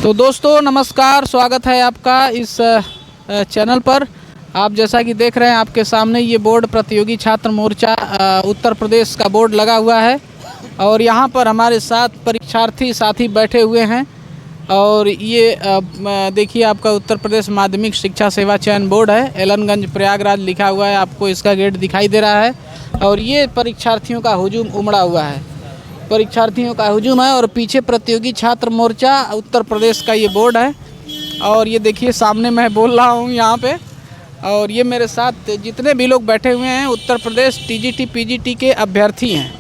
तो दोस्तों नमस्कार, स्वागत है आपका इस चैनल पर। आप जैसा कि देख रहे हैं आपके सामने ये बोर्ड प्रतियोगी छात्र मोर्चा उत्तर प्रदेश का बोर्ड लगा हुआ है और यहाँ पर हमारे साथ परीक्षार्थी साथी बैठे हुए हैं। और ये देखिए आपका उत्तर प्रदेश माध्यमिक शिक्षा सेवा चयन बोर्ड है, एलनगंज प्रयागराज लिखा हुआ है, आपको इसका गेट दिखाई दे रहा है। और ये परीक्षार्थियों का हुजूम उमड़ा हुआ है, परीक्षार्थियों का हुजूम है। और पीछे प्रतियोगी छात्र मोर्चा उत्तर प्रदेश का ये बोर्ड है। और ये देखिए सामने मैं बोल रहा हूँ यहाँ पे, और ये मेरे साथ जितने भी लोग बैठे हुए हैं उत्तर प्रदेश टीजीटी पीजीटी के अभ्यर्थी हैं।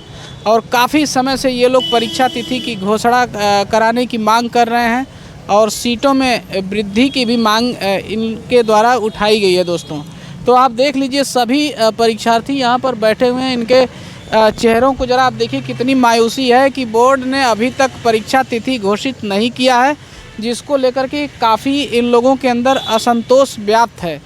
और काफ़ी समय से ये लोग परीक्षा तिथि की घोषणा कराने की मांग कर रहे हैं और सीटों में वृद्धि की भी मांग इनके द्वारा उठाई गई है दोस्तों। तो आप देख लीजिए सभी परीक्षार्थी यहाँ पर बैठे हुए हैं, इनके चेहरों को ज़रा आप देखिए कितनी मायूसी है कि बोर्ड ने अभी तक परीक्षा तिथि घोषित नहीं किया है, जिसको लेकर के काफ़ी इन लोगों के अंदर असंतोष व्याप्त है।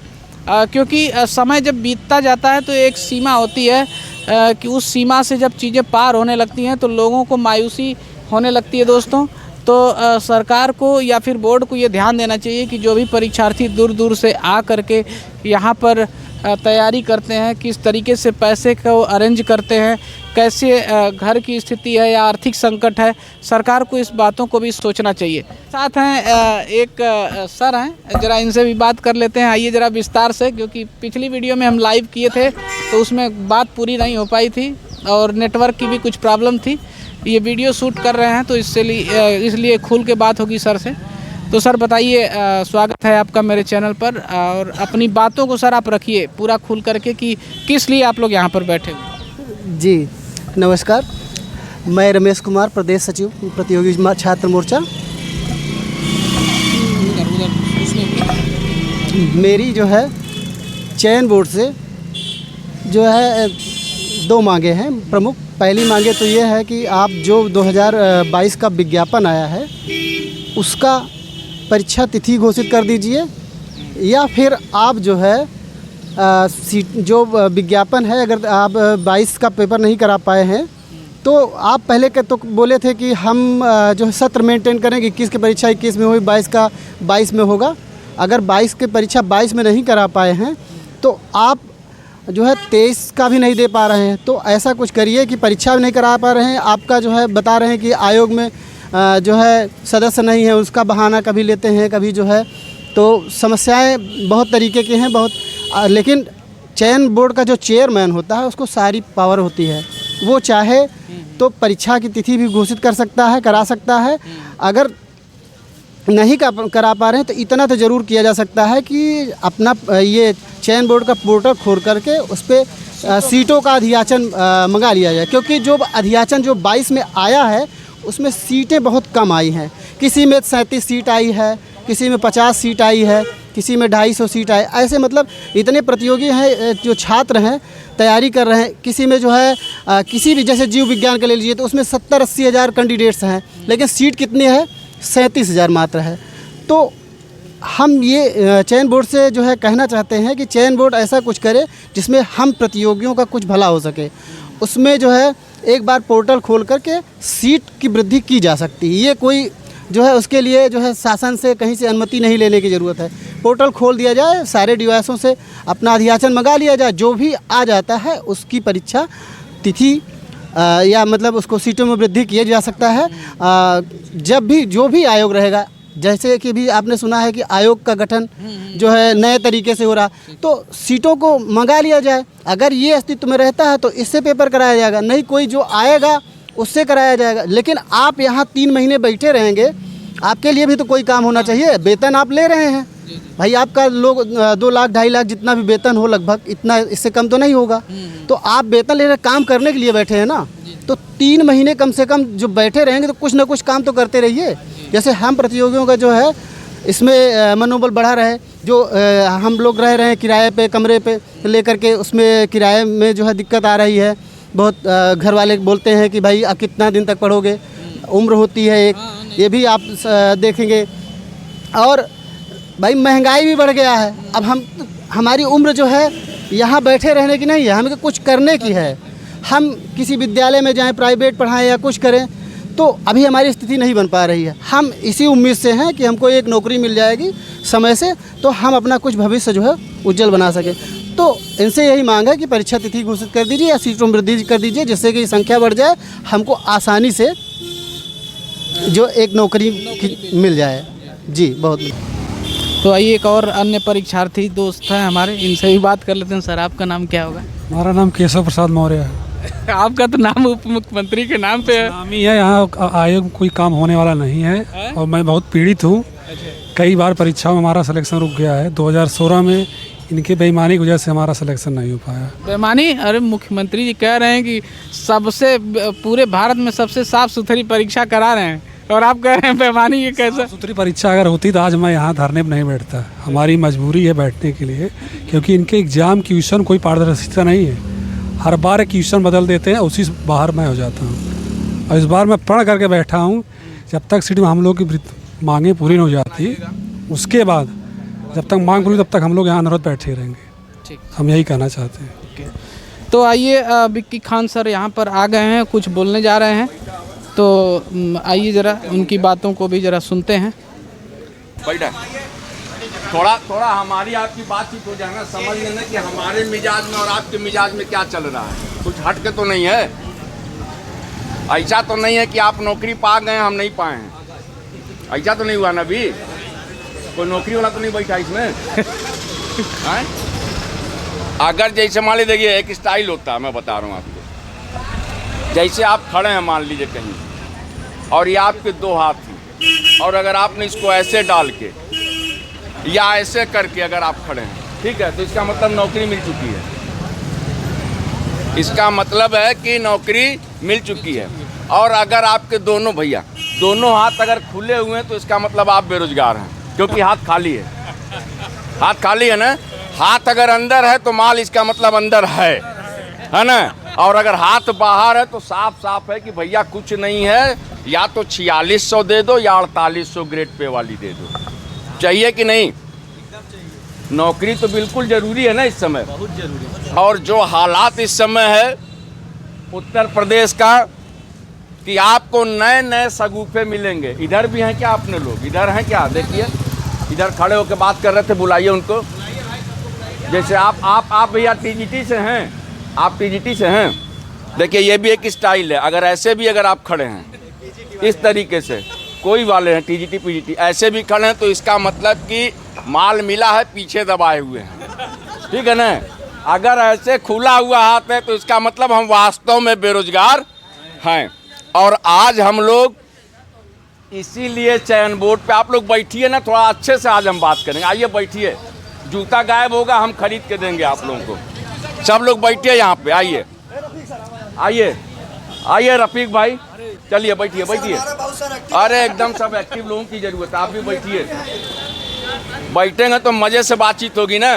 क्योंकि समय जब बीतता जाता है तो एक सीमा होती है कि उस सीमा से जब चीज़ें पार होने लगती हैं तो लोगों को मायूसी होने लगती है दोस्तों। तो सरकार को या फिर बोर्ड को ये ध्यान देना चाहिए कि जो भी परीक्षार्थी दूर दूर से आ करके यहाँ पर तैयारी करते हैं, किस तरीके से पैसे को अरेंज करते हैं, कैसे घर की स्थिति है या आर्थिक संकट है, सरकार को इस बातों को भी सोचना चाहिए। साथ हैं एक सर हैं, ज़रा इनसे भी बात कर लेते हैं। आइए ज़रा विस्तार से, क्योंकि पिछली वीडियो में हम लाइव किए थे तो उसमें बात पूरी नहीं हो पाई थी और नेटवर्क की भी कुछ प्रॉब्लम थी। ये वीडियो शूट कर रहे हैं तो इसलिए खुल के बात होगी सर से। तो सर बताइए, स्वागत है आपका मेरे चैनल पर, और अपनी बातों को सर आप रखिए पूरा खुल करके कि किस लिए आप लोग यहाँ पर बैठे हुए। जी नमस्कार, मैं रमेश कुमार, प्रदेश सचिव प्रतियोगी छात्र मोर्चा। मेरी जो है चयन बोर्ड से जो है दो मांगे हैं प्रमुख। पहली मांगे तो ये है कि आप जो 2022 का विज्ञापन आया है उसका परीक्षा तिथि घोषित कर दीजिए, या फिर आप जो है जो विज्ञापन है, अगर आप 22 का पेपर नहीं करा पाए हैं तो आप पहले के तो बोले थे कि हम जो है सत्र मेंटेन करेंगे, 21 की परीक्षा 21 में हुई, 22 का 22 में होगा। अगर 22 की परीक्षा 22 में नहीं करा पाए हैं तो आप जो है 23 का भी नहीं दे पा रहे हैं। तो ऐसा कुछ करिए कि परीक्षा भी नहीं करा पा रहे हैं, आपका जो है बता रहे हैं कि आयोग में जो है सदस्य नहीं है, उसका बहाना कभी लेते हैं, कभी जो है, तो समस्याएं बहुत तरीके की हैं बहुत। लेकिन चयन बोर्ड का जो चेयरमैन होता है उसको सारी पावर होती है, वो चाहे तो परीक्षा की तिथि भी घोषित कर सकता है, करा सकता है। अगर नहीं करा पा रहे हैं तो इतना तो ज़रूर किया जा सकता है कि अपना ये चयन बोर्ड का पोर्टल खोल करके उस पर सीटों का अधियाचन मंगा लिया जाए। क्योंकि जो अधियाचन जो 22 में आया है उसमें सीटें बहुत कम आई हैं। किसी में 37 सीट आई है, किसी में 50 सीट आई है, किसी में 250 सीट आई। ऐसे मतलब इतने प्रतियोगी हैं जो छात्र हैं, तैयारी कर रहे हैं। किसी में जो है किसी भी, जैसे जीव विज्ञान का ले लीजिए तो उसमें 70-80 हज़ार कैंडिडेट्स हैं, लेकिन सीट कितनी है? 37,000 मात्र है। तो हम ये चयन बोर्ड से जो है कहना चाहते हैं कि चयन बोर्ड ऐसा कुछ करे जिसमें हम प्रतियोगियों का कुछ भला हो सके। उसमें जो है एक बार पोर्टल खोल करके सीट की वृद्धि की जा सकती है। ये कोई जो है उसके लिए जो है शासन से कहीं से अनुमति नहीं लेने की ज़रूरत है। पोर्टल खोल दिया जाए, सारे डिवाइसों से अपना अधियाचन मंगा लिया जाए, जो भी आ जाता है उसकी परीक्षा तिथि या मतलब उसको सीटों में वृद्धि किया जा सकता है। जब भी जो भी आयोग रहेगा, जैसे कि भी आपने सुना है कि आयोग का गठन जो है नए तरीके से हो रहा, तो सीटों को मंगा लिया जाए। अगर ये अस्तित्व में रहता है तो इससे पेपर कराया जाएगा, नहीं कोई जो आएगा उससे कराया जाएगा। लेकिन आप यहाँ 3 महीने बैठे रहेंगे, आपके लिए भी तो कोई काम होना चाहिए। वेतन आप ले रहे हैं भाई, आपका लोग 2 लाख 2.5 लाख जितना भी वेतन हो लगभग, इतना इससे कम तो नहीं होगा। तो आप वेतन ले रहे, काम करने के लिए बैठे हैं ना, तो 3 महीने कम से कम जो बैठे रहेंगे तो कुछ ना कुछ काम तो करते रहिए। जैसे हम प्रतियोगियों का जो है इसमें मनोबल बढ़ा रहे, जो हम लोग रह रहे हैं किराए पे, कमरे पे लेकर के, उसमें किराए में जो है दिक्कत आ रही है बहुत। घर वाले बोलते हैं कि भाई आप कितना दिन तक पढ़ोगे, उम्र होती है एक, ये भी आप देखेंगे। और भाई महंगाई भी बढ़ गया है। अब हमारी उम्र जो है यहाँ बैठे रहने की नहीं है, हमें कुछ करने की है। हम किसी विद्यालय में जाएं, प्राइवेट पढ़ाएं या कुछ करें, तो अभी हमारी स्थिति नहीं बन पा रही है। हम इसी उम्मीद से हैं कि हमको एक नौकरी मिल जाएगी समय से, तो हम अपना कुछ भविष्य जो है उज्जवल बना सकें। तो इनसे यही मांग है कि परीक्षा तिथि घोषित कर दीजिए या सीटों में वृद्धि कर दीजिए, जिससे कि संख्या बढ़ जाए, हमको आसानी से जो एक नौकरी मिल जाए। जी बहुत। तो आइए एक और अन्य परीक्षार्थी दोस्त हैं हमारे, इनसे भी बात कर लेते हैं। सर, आपका नाम क्या होगा? हमारा नाम केशव प्रसाद मौर्य है। आपका तो नाम उप मुख्यमंत्री के नाम पे है। नाम ही है, यहाँ आयोग में कोई काम होने वाला नहीं है और मैं बहुत पीड़ित हूँ। कई बार परीक्षाओं में हमारा सिलेक्शन रुक गया है। 2016 में इनके बेईमानी की वजह से हमारा सिलेक्शन नहीं हो पाया। बेईमानी? अरे मुख्यमंत्री जी कह रहे हैं कि सबसे पूरे भारत में सबसे साफ सुथरी परीक्षा करा रहे हैं और आप कह रहे हैं बेईमानी। ये कैसा? साफ सुथरी परीक्षा अगर होती तो आज मैं यहाँ धरने पर नहीं बैठता। हमारी मजबूरी है बैठने के लिए, क्योंकि इनके एग्ज़ाम क्वेश्चन कोई पारदर्शिता नहीं है। हर बार एक क्वेश्चन बदल देते हैं, उसी से बाहर मैं हो जाता हूँ। और इस बार मैं प्रण करके बैठा हूँ, जब तक सीट में हम लोग की मांगें पूरी नहीं हो जाती, उसके बाद जब तक मांग पूरी तब तक हम लोग यहाँ अनवरत बैठे रहेंगे। ठीक, हम यही कहना चाहते हैं। तो आइए विक्की खान सर यहाँ पर आ गए हैं, कुछ बोलने जा रहे हैं। तो आइए ज़रा उनकी बातों को भी ज़रा सुनते हैं। बैठा थोड़ा हमारी आपकी बातचीत हो जाए ना, समझ लेना कि हमारे मिजाज में और आपके मिजाज में क्या चल रहा है। कुछ हट के तो नहीं है, ऐसा तो नहीं है कि आप नौकरी पा गए हम नहीं पाए हैं, ऐसा तो नहीं हुआ ना। अभी कोई नौकरी वाला तो नहीं बैठा इसमें हैं? अगर जैसे मान लीजिए, देखिए एक स्टाइल होता है, मैं बता रहा हूँ आपको। जैसे आप खड़े हैं मान लीजिए कहीं, और ये आपके दो हाथ हैं, और अगर आपने इसको ऐसे डाल के या ऐसे करके अगर आप खड़े हैं, ठीक है, तो इसका मतलब नौकरी मिल चुकी है। इसका मतलब है कि नौकरी मिल चुकी है। और अगर आपके दोनों भैया दोनों हाथ अगर खुले हुए हैं, तो इसका मतलब आप बेरोजगार हैं, क्योंकि हाथ खाली है। हाथ खाली है ना, हाथ अगर अंदर है तो माल इसका मतलब अंदर है ना। और अगर हाथ बाहर है तो साफ साफ है कि भैया कुछ नहीं है, या तो 4600 दे दो या 4800 ग्रेड पे वाली दे दो। चाहिए कि नहीं? नौकरी तो बिल्कुल जरूरी है ना इस समय, बहुत जरूरी। और जो हालात इस समय है उत्तर प्रदेश का, कि आपको नए नए शगुफे मिलेंगे। इधर भी हैं क्या अपने लोग? इधर हैं क्या? देखिए इधर खड़े होकर बात कर रहे थे, बुलाइए उनको। जैसे आप भैया टीजीटी से हैं, आप टीजीटी से हैं। देखिए ये भी एक स्टाइल है। अगर ऐसे भी अगर आप खड़े हैं इस तरीके से, कोई वाले हैं टीजीटी पीजीटी ऐसे भी खड़े हैं, तो इसका मतलब कि माल मिला है, पीछे दबाए हुए हैं, ठीक है ना। अगर ऐसे खुला हुआ हाथ है तो इसका मतलब हम वास्तव में बेरोजगार हैं। और आज हम लोग इसीलिए चयन बोर्ड पे, आप लोग बैठिए ना, थोड़ा अच्छे से आज हम बात करेंगे। आइए बैठिए, जूता गायब होगा हम खरीद के देंगे आप लोगों को। सब लोग बैठिए यहाँ पे, आइए आइए आइए रफीक भाई, चलिए बैठिए बैठिए। अरे एकदम सब एक्टिव लोगों की जरूरत है, आप भी बैठिए। बैठेंगे तो मजे से बातचीत होगी ना।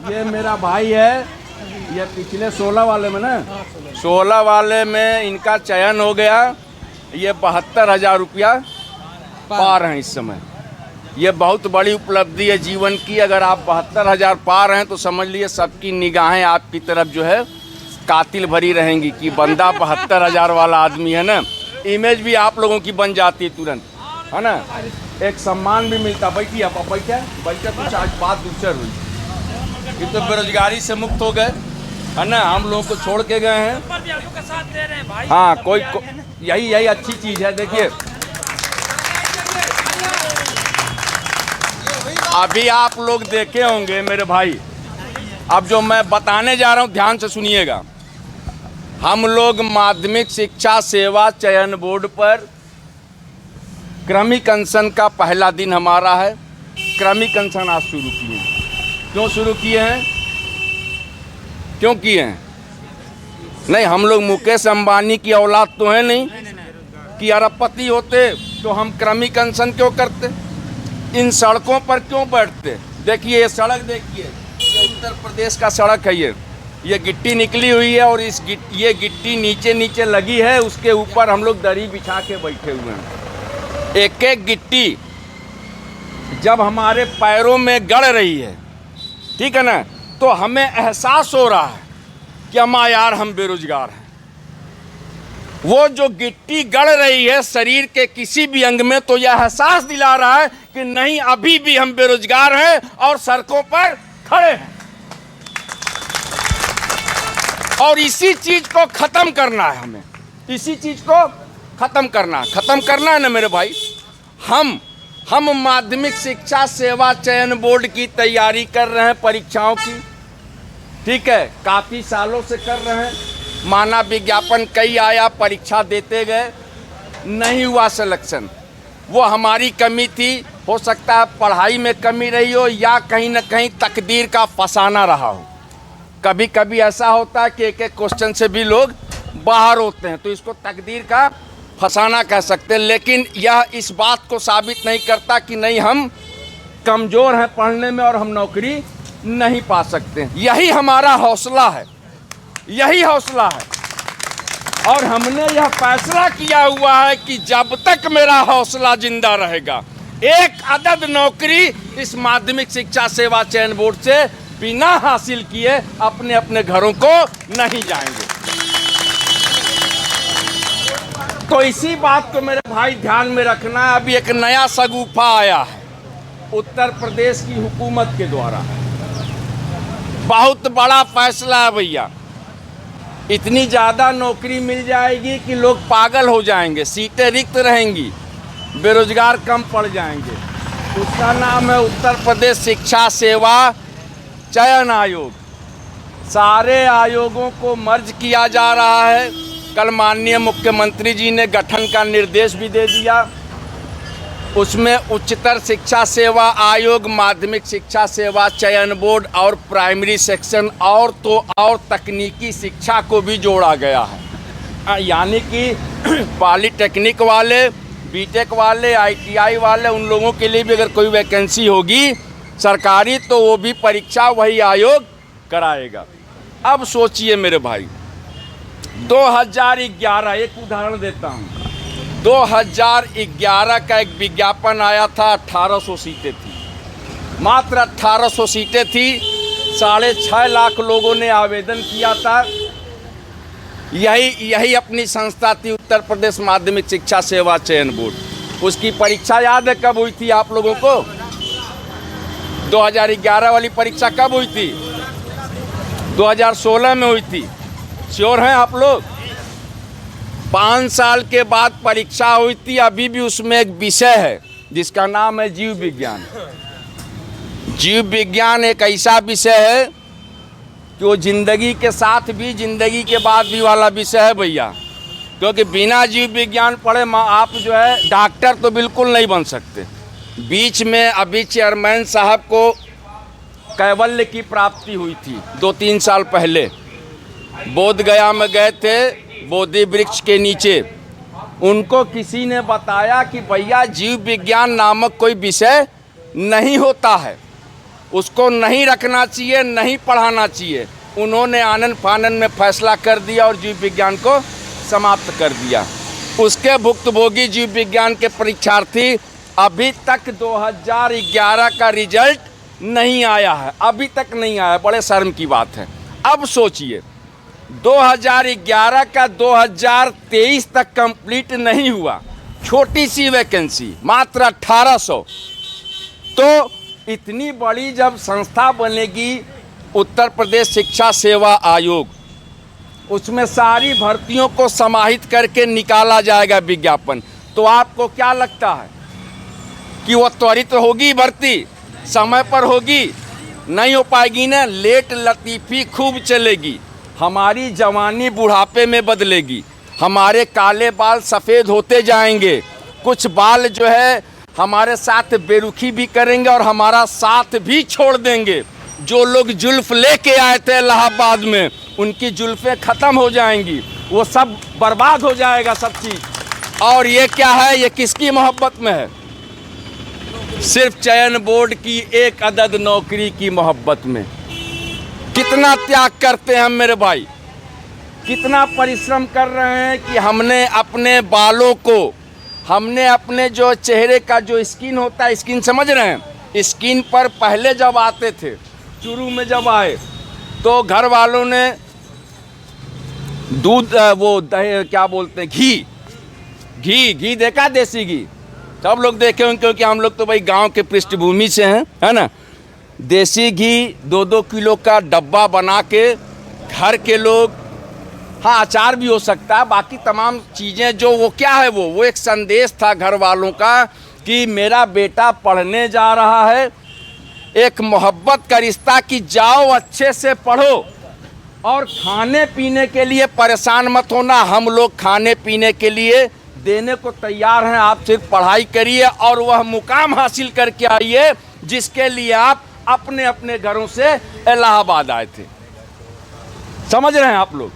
ये मेरा भाई है, ये पिछले 16 वाले में ना, 16 वाले में इनका चयन हो गया। ये 72,000 रुपया पा रहे हैं इस समय। ये बहुत बड़ी उपलब्धि है जीवन की। अगर आप 72,000 पा रहे हैं तो समझ लिए सबकी निगाहें आपकी तरफ जो है कातिल भरी रहेंगी कि बंदा 72,000 वाला आदमी है ना। इमेज भी आप लोगों की बन जाती है तुरंत, है ना। एक सम्मान भी मिलता। बैठिए आप, बैठे कुछ आज बात दूसर हुई कि तो बेरोजगारी से मुक्त हो गए, है ना। हम लोगों को छोड़ के गए हैं। हाँ यही अच्छी चीज़ है। देखिए अभी आप लोग देखे होंगे मेरे भाई, अब जो मैं बताने जा रहा हूँ ध्यान से सुनिएगा। हम लोग माध्यमिक शिक्षा सेवा चयन बोर्ड पर क्रमिक अनशन का पहला दिन हमारा है। क्रमिक अनशन आज शुरू किए हैं। क्यों शुरू किए हैं? क्यों किए हैं? नहीं, हम लोग मुकेश अंबानी की औलाद तो है नहीं कि अरबपति होते तो हम क्रमिक अनशन क्यों करते, इन सड़कों पर क्यों बैठते। देखिए ये सड़क, देखिए ये उत्तर प्रदेश का सड़क है। ये गिट्टी निकली हुई है और ये गिट्टी नीचे नीचे लगी है, उसके ऊपर हम लोग दरी बिछा के बैठे हुए हैं। एक एक गिट्टी जब हमारे पैरों में गड़ रही है, ठीक है ना, तो हमें एहसास हो रहा है कि अम्मा यार हम बेरोजगार हैं। वो जो गिट्टी गड़ रही है शरीर के किसी भी अंग में, तो यह एहसास दिला रहा है कि नहीं, अभी भी हम बेरोजगार हैं और सड़कों पर खड़े हैं। और इसी चीज को खत्म करना है हमें, इसी चीज को खत्म करना है ना मेरे भाई। हम माध्यमिक शिक्षा सेवा चयन बोर्ड की तैयारी कर रहे हैं, परीक्षाओं की, ठीक है, काफ़ी सालों से कर रहे हैं। माना विज्ञापन कई आया, परीक्षा देते गए, नहीं हुआ सिलेक्शन। वो हमारी कमी थी, हो सकता है पढ़ाई में कमी रही हो या कहीं ना कहीं तकदीर का फसाना रहा हो। कभी कभी ऐसा होता है कि एक एक क्वेश्चन से भी लोग बाहर होते हैं, तो इसको तकदीर का फसाना कह सकते हैं। लेकिन यह इस बात को साबित नहीं करता कि नहीं, हम कमज़ोर हैं पढ़ने में और हम नौकरी नहीं पा सकते। यही हमारा हौसला है, यही हौसला है। और हमने यह फैसला किया हुआ है कि जब तक मेरा हौसला जिंदा रहेगा, एक अदद नौकरी इस माध्यमिक शिक्षा सेवा चयन बोर्ड से बिना हासिल किए अपने अपने घरों को नहीं जाएंगे। तो इसी बात को मेरे भाई ध्यान में रखना है। अभी एक नया शगुफा आया है उत्तर प्रदेश की हुकूमत के द्वारा, बहुत बड़ा फैसला है भैया। इतनी ज़्यादा नौकरी मिल जाएगी कि लोग पागल हो जाएंगे, सीटें रिक्त रहेंगी, बेरोजगार कम पड़ जाएंगे। उसका नाम है उत्तर प्रदेश शिक्षा सेवा चयन आयोग। सारे आयोगों को मर्ज किया जा रहा है। कल माननीय मुख्यमंत्री जी ने गठन का निर्देश भी दे दिया। उसमें उच्चतर शिक्षा सेवा आयोग, माध्यमिक शिक्षा सेवा चयन बोर्ड और प्राइमरी सेक्शन और तकनीकी शिक्षा को भी जोड़ा गया है। यानी कि पॉलीटेक्निक वाले, बीटेक वाले, आईटीआई वाले, उन लोगों के लिए भी अगर कोई वैकेंसी होगी सरकारी, तो वो भी परीक्षा वही आयोग कराएगा। अब सोचिए मेरे भाई, 2011, एक उदाहरण देता हूँ, 2011 का एक विज्ञापन आया था, 1800 सीटें थी, मात्र 1800 सीटें थी, 6.5 लाख लोगों ने आवेदन किया था। यही अपनी संस्था थी उत्तर प्रदेश माध्यमिक शिक्षा सेवा चयन बोर्ड। उसकी परीक्षा याद है कब हुई थी आप लोगों को? 2011 वाली परीक्षा कब हुई थी? 2016 में हुई थी। श्योर हैं आप लोग? 5 साल के बाद परीक्षा हुई थी। अभी भी उसमें एक विषय है जिसका नाम है जीव विज्ञान। जीव विज्ञान एक ऐसा विषय है कि वो जिंदगी के साथ भी, जिंदगी के बाद भी वाला विषय है भैया। क्योंकि बिना जीव विज्ञान पढ़े आप जो है डॉक्टर तो बिल्कुल नहीं बन सकते। बीच में अभी चेयरमैन साहब को कैवल्य की प्राप्ति हुई थी 2-3 साल पहले। बोध गया में गए थे, बोधि वृक्ष के नीचे। उनको किसी ने बताया कि भैया जीव विज्ञान नामक कोई विषय नहीं होता है, उसको नहीं रखना चाहिए, नहीं पढ़ाना चाहिए। उन्होंने आनन फानन में फैसला कर दिया और जीव विज्ञान को समाप्त कर दिया। उसके भुक्तभोगी जीव विज्ञान के परीक्षार्थी अभी तक 2011 का रिजल्ट नहीं आया है, अभी तक नहीं आया। बड़े शर्म की बात है। अब सोचिए 2011 का 2023 तक कंप्लीट नहीं हुआ, छोटी सी वैकेंसी, मात्र 1800। तो इतनी बड़ी जब संस्था बनेगी उत्तर प्रदेश शिक्षा सेवा आयोग, उसमें सारी भर्तियों को समाहित करके निकाला जाएगा विज्ञापन, तो आपको क्या लगता है कि वो त्वरित होगी भर्ती, समय पर होगी? नहीं हो पाएगी ना। लेट लतीफ़ी खूब चलेगी, हमारी जवानी बुढ़ापे में बदलेगी, हमारे काले बाल सफ़ेद होते जाएंगे, कुछ बाल जो है हमारे साथ बेरुखी भी करेंगे और हमारा साथ भी छोड़ देंगे। जो लोग जुल्फ लेके आए थे इलाहाबाद में, उनकी जुल्फें ख़त्म हो जाएंगी, वो सब बर्बाद हो जाएगा सब चीज़। और ये क्या है? ये किसकी मोहब्बत में है? सिर्फ चयन बोर्ड की एक अदद नौकरी की मोहब्बत में। कितना त्याग करते हैं हम मेरे भाई, कितना परिश्रम कर रहे हैं कि हमने अपने बालों को, हमने अपने जो चेहरे का जो स्किन होता है, स्किन समझ रहे हैं, स्किन पर पहले जब आते थे, शुरू में जब आए, तो घर वालों ने दूध वो दही क्या बोलते हैं, घी देखा, देसी घी सब लोग देखे होंगे, क्योंकि हम लोग तो भाई गांव के पृष्ठभूमि से हैं, है ना। देसी घी 2-2 किलो का डब्बा बना के घर के लोग, हाँ अचार भी हो सकता है, बाकी तमाम चीज़ें जो वो क्या है, वो एक संदेश था घर वालों का कि मेरा बेटा पढ़ने जा रहा है, एक मोहब्बत का रिश्ता कि जाओ अच्छे से पढ़ो और खाने पीने के लिए परेशान मत होना, हम लोग खाने पीने के लिए देने को तैयार हैं, आप सिर्फ पढ़ाई करिए और वह मुकाम हासिल करके आइए जिसके लिए आप अपने अपने घरों से इलाहाबाद आए थे। समझ रहे हैं आप लोग?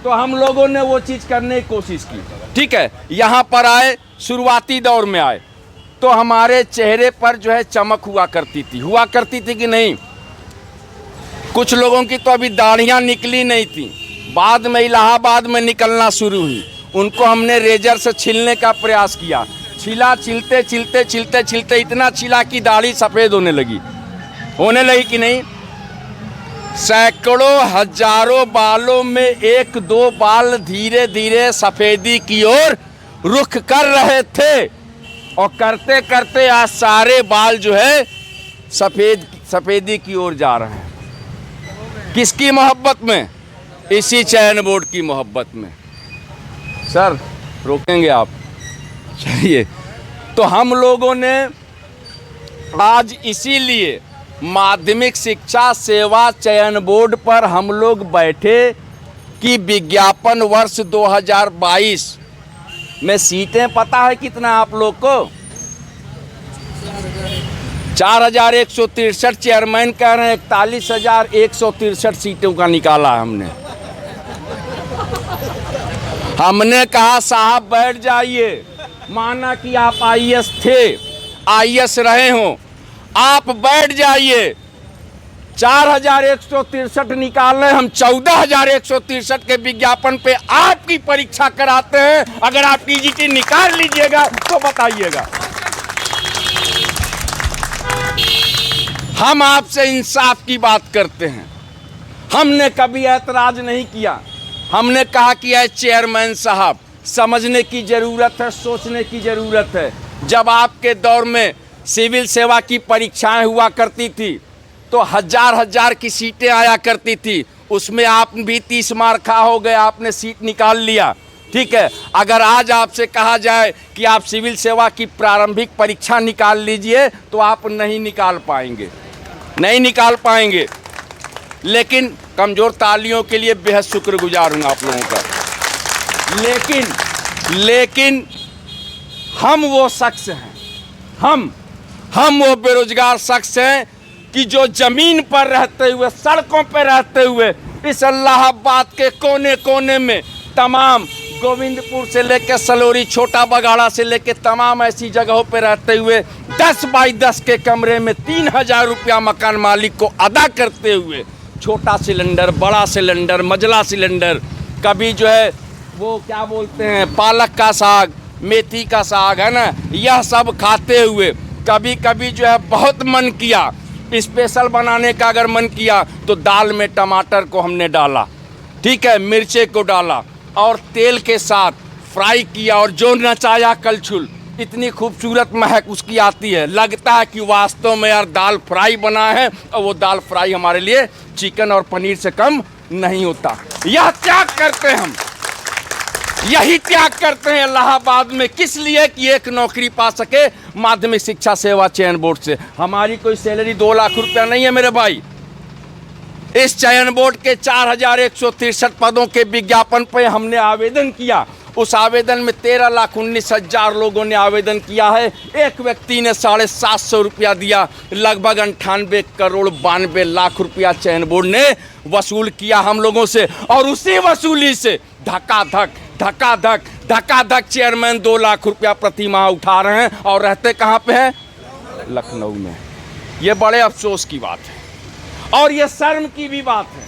तो हम लोगों ने वो चीज़ करने की कोशिश की, ठीक है। यहाँ पर आए, शुरुआती दौर में आए तो हमारे चेहरे पर जो है चमक हुआ करती थी कि नहीं। कुछ लोगों की तो अभी दाढ़ियाँ निकली नहीं थी, बाद में इलाहाबाद में निकलना शुरू हुई। उनको हमने रेजर से छीलने का प्रयास किया, छिलते इतना छिला कि दाढ़ी सफ़ेद होने लगी कि नहीं। सैकड़ों हजारों बालों में 1-2 बाल धीरे धीरे सफ़ेदी की ओर रुख कर रहे थे और करते करते आज सारे बाल जो है सफ़ेदी की ओर जा रहे हैं। किसकी मोहब्बत में? इसी चयन बोर्ड की मोहब्बत में। सर रोकेंगे आप? चलिए, तो हम लोगों ने आज इसीलिए माध्यमिक शिक्षा सेवा चयन बोर्ड पर हम लोग बैठे कि विज्ञापन वर्ष 2022 में सीटें पता है कितना आप लोग को? 4163। चेयरमैन कह रहे हैं 41,163 सीटों का निकाला हमने। हमने कहा साहब बैठ जाइए, माना कि आप आईएएस थे, आईएएस रहे हो, आप बैठ जाइए। 4163 निकालने, हम 14,163 के विज्ञापन पे आपकी परीक्षा कराते हैं। अगर आप टीजीटी निकाल लीजिएगा तो बताइएगा। हम आपसे इंसाफ की बात करते हैं, हमने कभी ऐतराज नहीं किया। हमने कहा कि ऐ चेयरमैन साहब, समझने की ज़रूरत है, सोचने की ज़रूरत है। जब आपके दौर में सिविल सेवा की परीक्षाएं हुआ करती थी तो हजार की सीटें आया करती थी, उसमें आप भी 30 मार्क खा हो गए, आपने सीट निकाल लिया, ठीक है। अगर आज आपसे कहा जाए कि आप सिविल सेवा की प्रारंभिक परीक्षा निकाल लीजिए तो आप नहीं निकाल पाएंगे। लेकिन कमज़ोर तालियों के लिए बेहद शुक्रगुजार हूँ आप लोगों का। लेकिन हम वो शख्स हैं, हम वो बेरोजगार शख्स हैं कि जो ज़मीन पर रहते हुए, सड़कों पर रहते हुए, इस इलाहाबाद के कोने कोने में तमाम गोविंदपुर से लेकर सलोरी, छोटा बगाड़ा से लेकर तमाम ऐसी जगहों पर रहते हुए 10 बाई 10 के कमरे में 3,000 रुपया मकान मालिक को अदा करते हुए छोटा सिलेंडर, बड़ा सिलेंडर, मजला सिलेंडर, कभी जो है वो क्या बोलते हैं पालक का साग, मेथी का साग, है ना, यह सब खाते हुए कभी कभी जो है बहुत मन किया स्पेशल बनाने का। अगर मन किया तो दाल में टमाटर को हमने डाला, ठीक है, मिर्चे को डाला और तेल के साथ फ्राई किया और जो नचाया कलछुल, इतनी खूबसूरत महक उसकी आती है, लगता है कि वास्तव में यार दाल फ्राई बना है। और वो दाल फ्राई हमारे लिए चिकन और पनीर से कम नहीं होता। यह त्याग करते हैं हम, यही त्याग करते हैं इलाहाबाद में, किस लिए? कि एक नौकरी पा सके माध्यमिक शिक्षा सेवा चयन बोर्ड से। हमारी कोई सैलरी 2 लाख रुपया नहीं है मेरे भाई। इस चयन बोर्ड के 4163 पदों के विज्ञापन पे हमने आवेदन किया। उस आवेदन में 13,19,000 लोगों ने आवेदन किया है। एक व्यक्ति ने 750 रुपया दिया, लगभग 98 करोड़ 92 लाख रुपया चयन बोर्ड ने वसूल किया हम लोगों से। और उसी वसूली से धक्का-धक चेयरमैन 2 लाख रुपया प्रति माह उठा रहे हैं और रहते कहाँ पे हैं? लखनऊ में। ये बड़े अफसोस की बात है और ये शर्म की भी बात है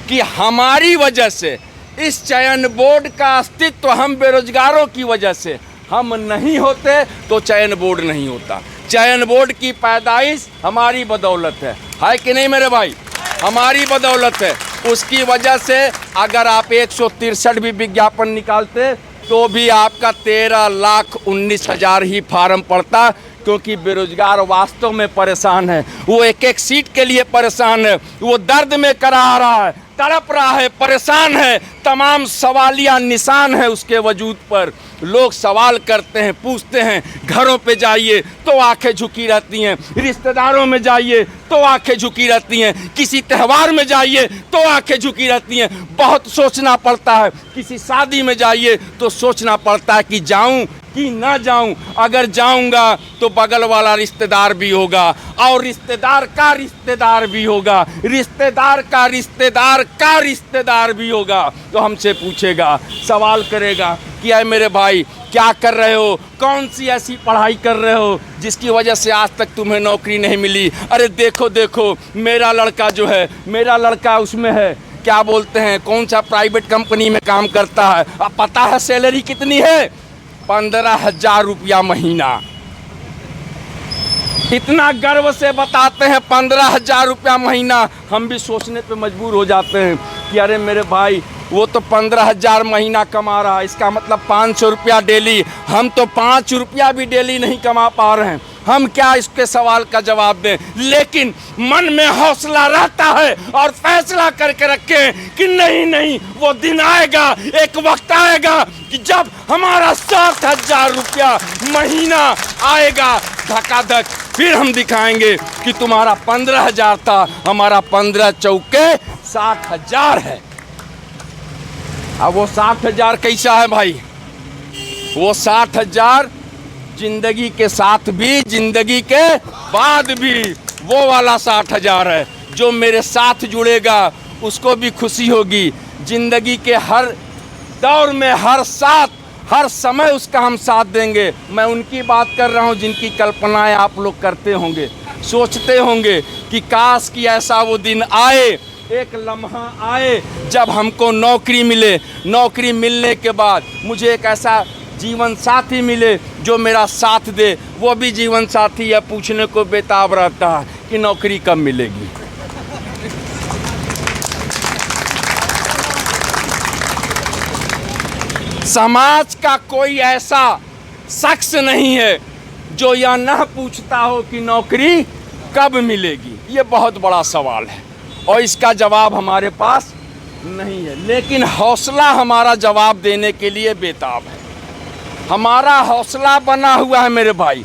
कि हमारी वजह से इस चयन बोर्ड का अस्तित्व, हम बेरोजगारों की वजह से, हम नहीं होते तो चयन बोर्ड नहीं होता। चयन बोर्ड की पैदाइश हमारी बदौलत है कि नहीं मेरे भाई? हमारी बदौलत है। उसकी वजह से अगर आप 163 भी विज्ञापन निकालते तो भी आपका 13,19,000 ही फार्म पड़ता, क्योंकि बेरोजगार वास्तव में परेशान है। वो एक एक सीट के लिए परेशान है, वो दर्द में करा रहा है, तड़प रहा है, परेशान है, तमाम सवालिया निशान है उसके वजूद पर। लोग सवाल करते हैं, पूछते हैं, घरों पे जाइए तो आंखें झुकी रहती हैं, रिश्तेदारों में जाइए तो आंखें झुकी रहती हैं, किसी त्यौहार में जाइए तो आंखें झुकी रहती हैं। बहुत सोचना पड़ता है, किसी शादी में जाइए तो सोचना पड़ता है कि जाऊं कि ना जाऊं। अगर जाऊंगा तो बगल वाला रिश्तेदार भी होगा, और रिश्तेदार का रिश्तेदार भी होगा, रिश्तेदार का रिश्तेदार का रिश्तेदार भी होगा, तो हमसे पूछेगा, सवाल करेगा कि अरे मेरे भाई क्या कर रहे हो, कौन सी ऐसी पढ़ाई कर रहे हो जिसकी वजह से आज तक तुम्हें नौकरी नहीं मिली। अरे देखो देखो मेरा लड़का जो है, मेरा लड़का उसमें है, क्या बोलते हैं, कौन सा प्राइवेट कंपनी में काम करता है। अब पता है सैलरी कितनी है? 15,000 रुपया महीना। इतना गर्व से बताते हैं 15,000 रुपया महीना। हम भी सोचने पे मजबूर हो जाते हैं कि अरे मेरे भाई वो तो 15,000 महीना कमा रहा है, इसका मतलब 500 रुपया डेली। हम तो 5 रुपया भी डेली नहीं कमा पा रहे हैं, हम क्या इसके सवाल का जवाब दें। लेकिन मन में हौसला रहता है और फैसला करके रखें कि नहीं नहीं, वो दिन आएगा, एक वक्त आएगा कि जब हमारा 7,000 रुपया महीना आएगा धकाधक, फिर हम दिखाएंगे कि तुम्हारा 15,000 था, हमारा 15 चौके 60,000 है। अब वो 60,000 कैसा है भाई? वो 60,000 जिंदगी के साथ भी, जिंदगी के बाद भी, वो वाला 60,000 है जो मेरे साथ जुड़ेगा उसको भी खुशी होगी। जिंदगी के हर दौर में, हर साथ, हर समय उसका हम साथ देंगे। मैं उनकी बात कर रहा हूँ जिनकी कल्पनाएं आप लोग करते होंगे, सोचते होंगे कि काश कि ऐसा वो दिन आए, एक लम्हा आए जब हमको नौकरी मिले, नौकरी मिलने के बाद मुझे एक ऐसा जीवन साथी मिले जो मेरा साथ दे। वो भी जीवन साथी है पूछने को बेताब रहता है कि नौकरी कब मिलेगी। समाज का कोई ऐसा शख्स नहीं है जो यह न पूछता हो कि नौकरी कब मिलेगी। ये बहुत बड़ा सवाल है और इसका जवाब हमारे पास नहीं है, लेकिन हौसला हमारा जवाब देने के लिए बेताब है। हमारा हौसला बना हुआ है मेरे भाई,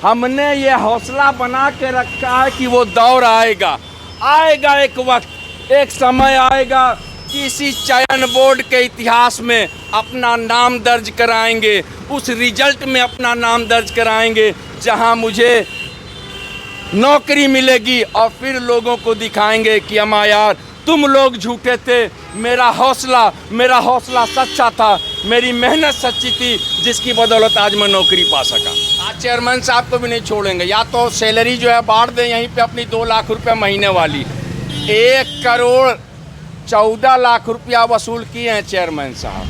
हमने ये हौसला बना के रखा है कि वो दौर आएगा, आएगा एक वक्त, एक समय आएगा कि इसी चयन बोर्ड के इतिहास में अपना नाम दर्ज कराएंगे, उस रिजल्ट में अपना नाम दर्ज कराएंगे जहां मुझे नौकरी मिलेगी और फिर लोगों को दिखाएंगे कि अम्मा यार तुम लोग झूठे थे, मेरा हौसला सच्चा था, मेरी मेहनत सच्ची थी, जिसकी बदौलत आज मैं नौकरी पा सका। आज चेयरमैन साहब को भी नहीं छोड़ेंगे, या तो सैलरी जो है बांट दें यहीं पे अपनी 2 लाख रुपए महीने वाली। 1,14,00,000 रुपया वसूल किए हैं चेयरमैन साहब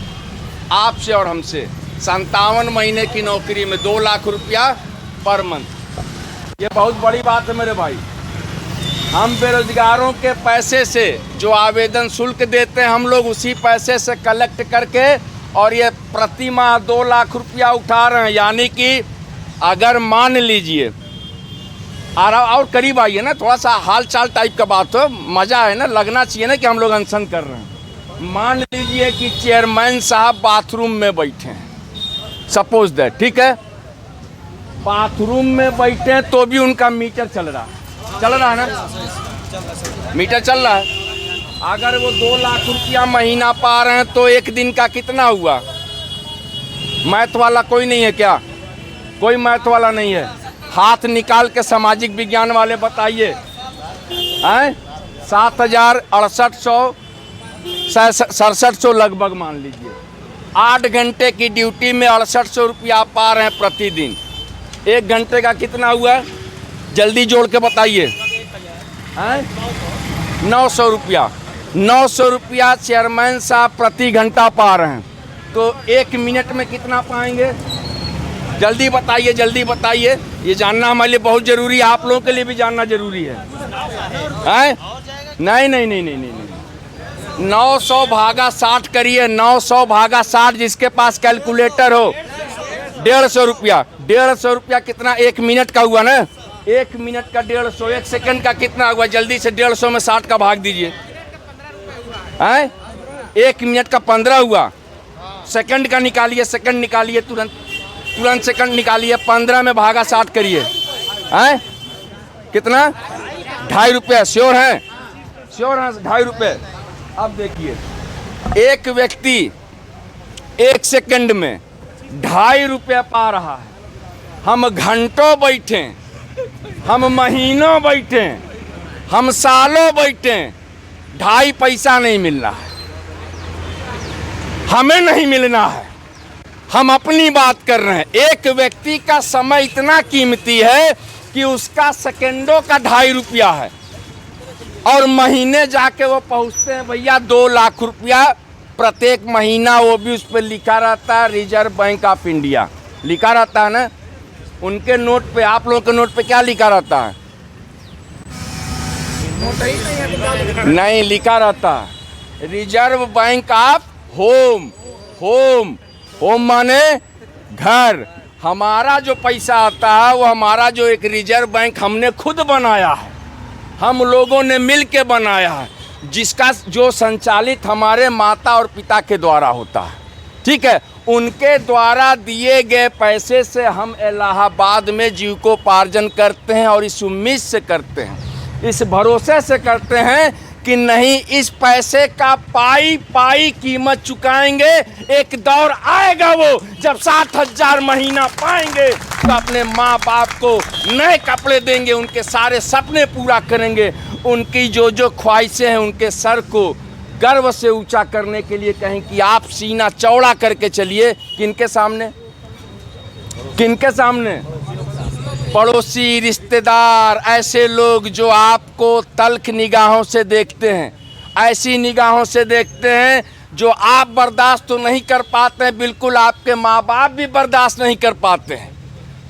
आपसे और हमसे। 57 महीने की नौकरी में 2 लाख रुपया पर मंथ, ये बहुत बड़ी बात है मेरे भाई। हम बेरोजगारों के पैसे से जो आवेदन शुल्क देते हैं, हम लोग उसी पैसे से कलेक्ट करके और ये प्रति माह 2 लाख रुपया उठा रहे हैं। यानी कि अगर मान लीजिए, और करीब आइए ना, थोड़ा सा हाल चाल टाइप का बात हो, मज़ा है ना, लगना चाहिए ना कि हम लोग अनशन कर रहे हैं। मान लीजिए कि चेयरमैन साहब बाथरूम में बैठे हैं, सपोज दैट, ठीक है, बाथरूम में बैठे हैं तो भी उनका मीटर चल रहा है ना, मीटर चल रहा है। अगर वो 2 लाख रुपया महीना पा रहे हैं तो एक दिन का कितना हुआ? मैथ वाला कोई नहीं है क्या? कोई मैथ वाला नहीं है? हाथ निकाल के सामाजिक विज्ञान वाले बताइए। 7,68,67 लगभग मान लीजिए। 8 घंटे की ड्यूटी में 6800 रुपया पा रहे हैं प्रतिदिन। 1 घंटे का कितना हुआ? जल्दी जोड़ के बताइए। 900 रुपया। 900 रुपया चेयरमैन साहब प्रति घंटा पा रहे हैं, तो 1 मिनट में कितना पाएंगे? जल्दी बताइए, जल्दी बताइए। ये जानना हमारे लिए बहुत ज़रूरी है, आप लोगों के लिए भी जानना ज़रूरी है। नहीं नहीं नहीं नहीं नहीं नहीं 900 भागा 60 करिए, 900 भागा 60, जिसके पास कैलकुलेटर हो। 150 रुपया, 150 रुपया कितना? 1 मिनट का हुआ ना, 1 मिनट का 150, 1 सेकंड का कितना हुआ? जल्दी से 150 में 60 का भाग दीजिए। 1 मिनट का 15 हुआ। सेकंड का निकालिए, सेकंड निकालिए, तुरंत सेकंड निकालिए। 15 में भागा 60 करिए। कितना? 2.5 रुपये। श्योर है? श्योर है? 2.5 रुपये। अब देखिए, एक व्यक्ति 1 सेकंड में 2.5 रुपये पा रहा है। हम घंटों बैठे, हम महीनों बैठे, हम सालों बैठे, 2.5 पैसा नहीं मिल रहा है। हमें नहीं मिलना है। हम अपनी बात कर रहे हैं। एक व्यक्ति का समय इतना कीमती है कि उसका सेकंडों का 2.5 रुपया है, और महीने जाके वो पहुंचते हैं भैया 2 लाख रुपया प्रत्येक महीना। वो भी उस पर लिखा रहता है रिजर्व बैंक ऑफ इंडिया, लिखा रहता है ना। उनके नोट पे, आप लोगों के नोट पे क्या लिखा रहता है? नहीं लिखा रहता है reserve bank of home. Home, home माने घर। हमारा जो पैसा आता है वो हमारा जो एक रिजर्व बैंक हमने खुद बनाया है, हम लोगों ने मिल के बनाया है, जिसका जो संचालित हमारे माता और पिता के द्वारा होता है। ठीक है, उनके द्वारा दिए गए पैसे से हम इलाहाबाद में जीविकोपार्जन करते हैं, और इस उम्मीद से करते हैं, इस भरोसे से करते हैं कि नहीं, इस पैसे का पाई पाई कीमत चुकाएंगे। एक दौर आएगा वो जब 60,000 महीना पाएंगे तो अपने माँ बाप को नए कपड़े देंगे, उनके सारे सपने पूरा करेंगे, उनकी जो जो ख्वाहिशें हैं उनके सर को गर्व से ऊंचा करने के लिए कहें कि आप सीना चौड़ा करके चलिए। किनके सामने? किनके सामने? पड़ोसी, रिश्तेदार, ऐसे लोग जो आपको तल्ख निगाहों से देखते हैं, ऐसी निगाहों से देखते हैं जो आप बर्दाश्त तो नहीं कर पाते हैं, बिल्कुल आपके माँ बाप भी बर्दाश्त नहीं कर पाते हैं,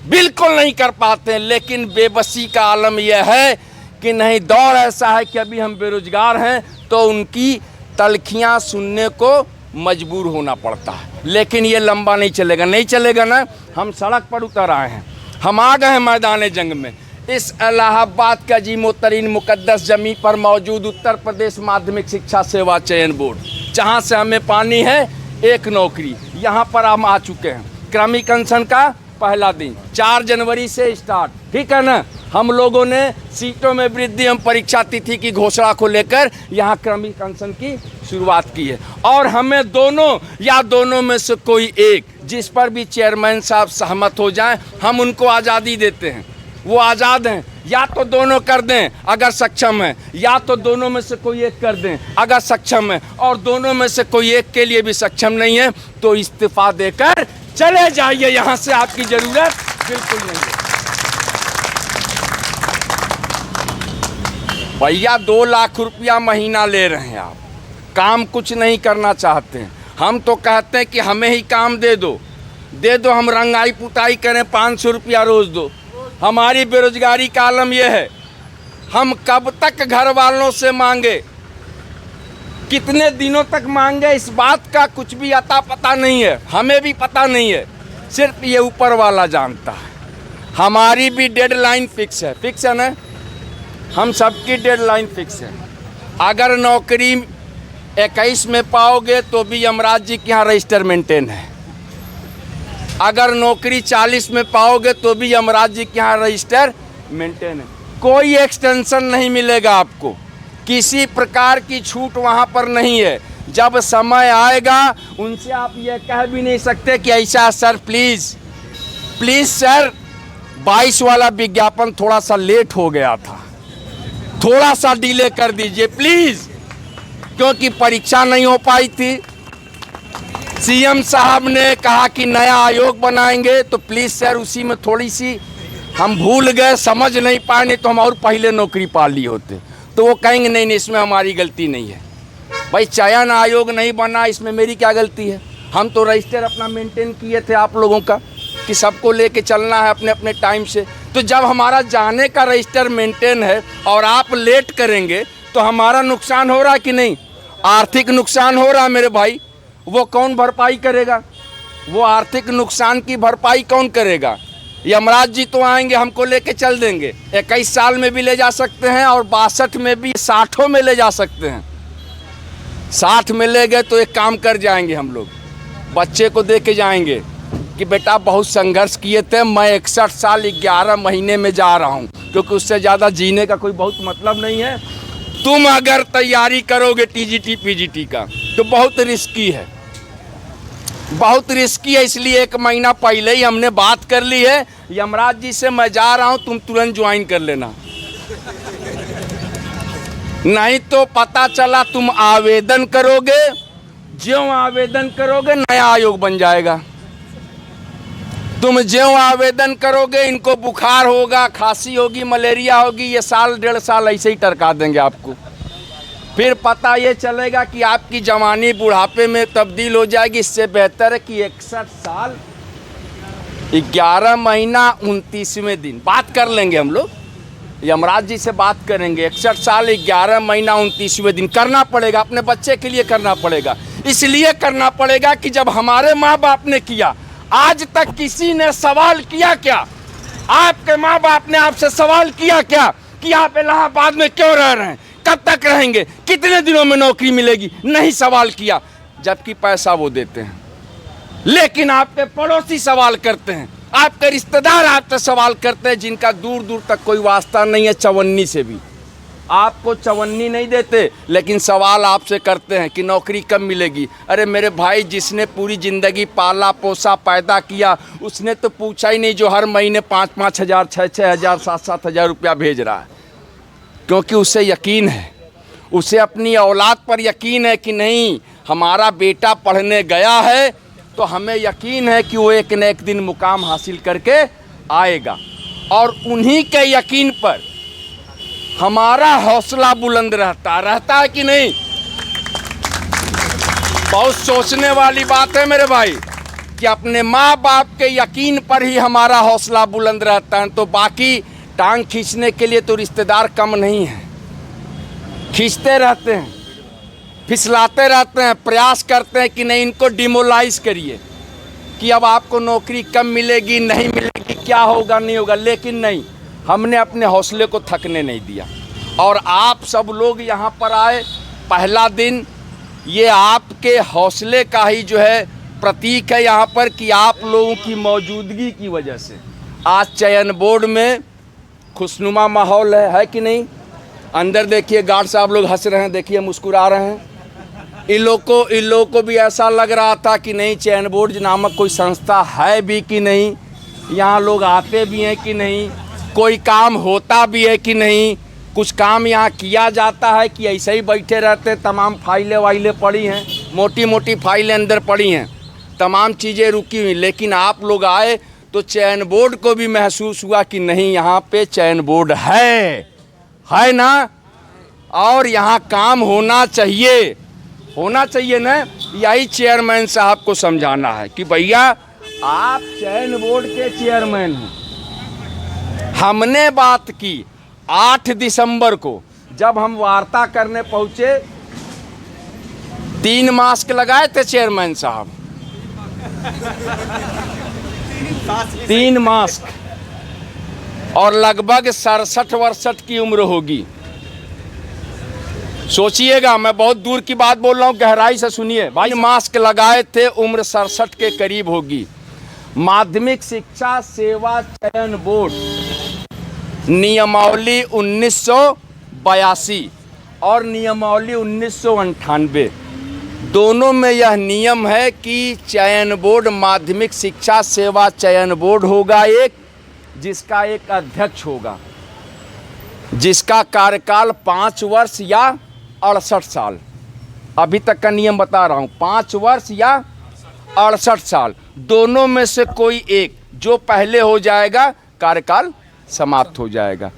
बिल्कुल नहीं कर पाते हैं। लेकिन बेबसी का आलम यह है कि नहीं, दौर ऐसा है कि अभी हम बेरोजगार हैं तो उनकी तलखियाँ सुनने को मजबूर होना पड़ता है। लेकिन ये लंबा नहीं चलेगा, नहीं चलेगा ना। हम सड़क पर उतर आए हैं, हम आ गए हैं मैदान जंग में। इस इलाहाबाद का अजीमोतरीन मुकद्दस ज़मीन पर मौजूद उत्तर प्रदेश माध्यमिक शिक्षा सेवा चयन बोर्ड, जहां से हमें पानी है एक नौकरी, यहां पर हम आ चुके हैं। क्रमिक अनशन का पहला दिन 4 जनवरी से स्टार्ट, ठीक है ना। हम लोगों ने सीटों में वृद्धि एवं परीक्षा तिथि की घोषणा को लेकर यहाँ क्रमिक अनशन की शुरुआत की है, और हमें दोनों या दोनों में से कोई एक, जिस पर भी चेयरमैन साहब सहमत हो जाएं, हम उनको आज़ादी देते हैं। वो आज़ाद हैं, या तो दोनों कर दें अगर सक्षम है, या तो दोनों में से कोई एक कर दें अगर सक्षम है, और दोनों में से कोई एक के लिए भी सक्षम नहीं है तो इस्तीफा देकर चले जाइए यहाँ से, आपकी ज़रूरत बिल्कुल नहीं है। भैया 2 लाख रुपया महीना ले रहे हैं आप, काम कुछ नहीं करना चाहते हैं। हम तो कहते हैं कि हमें ही काम दे दो, हम रंगाई पुताई करें, 500 रुपया रोज़ दो। हमारी बेरोजगारी का आलम यह है, हम कब तक घर वालों से मांगे, कितने दिनों तक मांगे, इस बात का कुछ भी अता पता नहीं है, हमें भी पता नहीं है, सिर्फ ये ऊपर वाला जानता है। हमारी भी डेडलाइन फिक्स है ना, हम सबकी डेडलाइन फिक्स है। अगर नौकरी 21 में पाओगे तो भी यमराज जी के यहाँ रजिस्टर मेंटेन है, अगर नौकरी 40 में पाओगे तो भी यमराज जी के यहाँ रजिस्टर मेंटेन है। कोई एक्सटेंशन नहीं मिलेगा आपको, किसी प्रकार की छूट वहाँ पर नहीं है। जब समय आएगा उनसे आप ये कह भी नहीं सकते कि ऐसा सर प्लीज़ सर 22 वाला विज्ञापन थोड़ा सा लेट हो गया था, थोड़ा सा डिले कर दीजिए प्लीज़, क्योंकि परीक्षा नहीं हो पाई थी। सीएम साहब ने कहा कि नया आयोग बनाएंगे तो प्लीज़ सर उसी में थोड़ी सी हम भूल गए, समझ नहीं पाए, नहीं तो हम और पहले नौकरी पा ली होते। तो वो कहेंगे नहीं इसमें हमारी गलती नहीं है। भाई चयन आयोग नहीं बना, इसमें मेरी क्या गलती है? हम तो रजिस्टर अपना मेंटेन किए थे आप लोगों का कि सबको लेके चलना है अपने अपने टाइम से। तो जब हमारा जाने का रजिस्टर मेंटेन है और आप लेट करेंगे तो हमारा नुकसान हो रहा है कि नहीं? आर्थिक नुकसान हो रहा है मेरे भाई, वो कौन भरपाई करेगा? वो आर्थिक नुकसान की भरपाई कौन करेगा? यमराज जी तो आएंगे, हमको लेके चल देंगे। 21 साल में भी ले जा सकते हैं और 62 में भी, 60 में ले जा सकते हैं। 60 में ले गए तो एक काम कर जाएंगे हम लोग, बच्चे को दे के जाएंगे कि बेटा बहुत संघर्ष किए थे, मैं 61 साल 11 महीने में जा रहा हूँ, क्योंकि उससे ज़्यादा जीने का कोई बहुत मतलब नहीं है। तुम अगर तैयारी करोगे टीजीटी पीजीटी का तो बहुत रिस्की है, बहुत रिस्की है। इसलिए 1 महीना पहले ही हमने बात कर ली है यमराज जी से, मैं जा रहा हूँ, तुम तुरंत ज्वाइन कर लेना। नहीं तो पता चला तुम आवेदन करोगे, ज्यों आवेदन करोगे नया आयोग बन जाएगा। तुम ज्यों आवेदन करोगे इनको बुखार होगा, खांसी होगी, मलेरिया होगी, ये साल 1.5 साल ऐसे ही टरका देंगे आपको। फिर पता ये चलेगा कि आपकी जवानी बुढ़ापे में तब्दील हो जाएगी। इससे बेहतर है कि 61 साल 11 महीना 29वें दिन बात कर लेंगे हम लोग, यमराज जी से बात करेंगे। 61 साल 11 महीना 29वें दिन करना पड़ेगा, अपने बच्चे के लिए करना पड़ेगा। इसलिए करना पड़ेगा कि जब हमारे माँ बाप ने किया, आज तक किसी ने सवाल किया क्या? आपके माँ बाप ने आपसे सवाल किया क्या कि आप इलाहाबाद में क्यों रह रहे हैं, कब तक रहेंगे, कितने दिनों में नौकरी मिलेगी? नहीं सवाल किया, जबकि पैसा वो देते हैं। लेकिन आपके पड़ोसी सवाल करते हैं, आपके रिश्तेदार आपसे सवाल करते हैं, जिनका दूर दूर तक कोई वास्ता नहीं है चवन्नी से भी। आपको चवन्नी नहीं देते, लेकिन सवाल आपसे करते हैं कि नौकरी कब मिलेगी। अरे मेरे भाई, जिसने पूरी ज़िंदगी पाला पोसा पैदा किया, उसने तो पूछा ही नहीं, जो हर महीने 5-5 हज़ार, 6-6 हज़ार, 7-7 हज़ार रुपया भेज रहा है। क्योंकि उसे यकीन है, उसे अपनी औलाद पर यकीन है कि नहीं, हमारा बेटा पढ़ने गया है तो हमें यकीन है कि वो एक न एक दिन मुकाम हासिल करके आएगा। और उन्हीं के यकीन पर हमारा हौसला बुलंद रहता है कि नहीं? बहुत सोचने वाली बात है मेरे भाई कि अपने माँ बाप के यकीन पर ही हमारा हौसला बुलंद रहता है। तो बाकी टांग खींचने के लिए तो रिश्तेदार कम नहीं है, खींचते रहते हैं, फिसलाते रहते हैं, प्रयास करते हैं कि नहीं इनको डिमोलाइज करिए कि अब आपको नौकरी कब मिलेगी, नहीं मिलेगी, क्या होगा, नहीं होगा। लेकिन नहीं, हमने अपने हौसले को थकने नहीं दिया। और आप सब लोग यहाँ पर आए, पहला दिन ये आपके हौसले का ही जो है प्रतीक है यहाँ पर, कि आप लोगों की मौजूदगी की वजह से आज चयन बोर्ड में खुशनुमा माहौल है कि नहीं? अंदर देखिए गार्ड साहब लोग हंस रहे हैं, देखिए मुस्कुरा रहे हैं। इन लोगों को भी ऐसा लग रहा था कि नहीं चयन बोर्ड नामक कोई संस्था है भी कि नहीं, यहाँ लोग आते भी हैं कि नहीं, कोई काम होता भी है कि नहीं, कुछ काम यहाँ किया जाता है कि ऐसे ही बैठे रहते। तमाम फाइलें वाइलें पड़ी हैं, मोटी मोटी फाइलें अंदर पड़ी हैं, तमाम चीज़ें रुकी हुई। लेकिन आप लोग आए तो चयन बोर्ड को भी महसूस हुआ कि नहीं यहाँ पे चयन बोर्ड है ना, और यहाँ काम होना चाहिए ना। यही चेयरमैन साहब को समझाना है कि भैया आप चयन बोर्ड के चेयरमैन हैं। हमने बात की 8 दिसंबर को, जब हम वार्ता करने पहुँचे, 3 मास्क लगाए थे चेयरमैन साहब, 3 मास्क, और लगभग 67-68 की उम्र होगी। सोचिएगा, मैं बहुत दूर की बात बोल रहा हूँ, गहराई से सुनिए भाई। मास्क लगाए थे, उम्र 67 के करीब होगी। माध्यमिक शिक्षा सेवा चयन बोर्ड नियमावली 1982 और नियमावली 1998, दोनों में यह नियम है कि चयन बोर्ड माध्यमिक शिक्षा सेवा चयन बोर्ड होगा एक, जिसका एक अध्यक्ष होगा, जिसका कार्यकाल 5 वर्ष या 68 साल, अभी तक का नियम बता रहा हूँ, 5 वर्ष या 68 साल, दोनों में से कोई एक, जो पहले हो जाएगा कार्यकाल समाप्त हो जाएगा।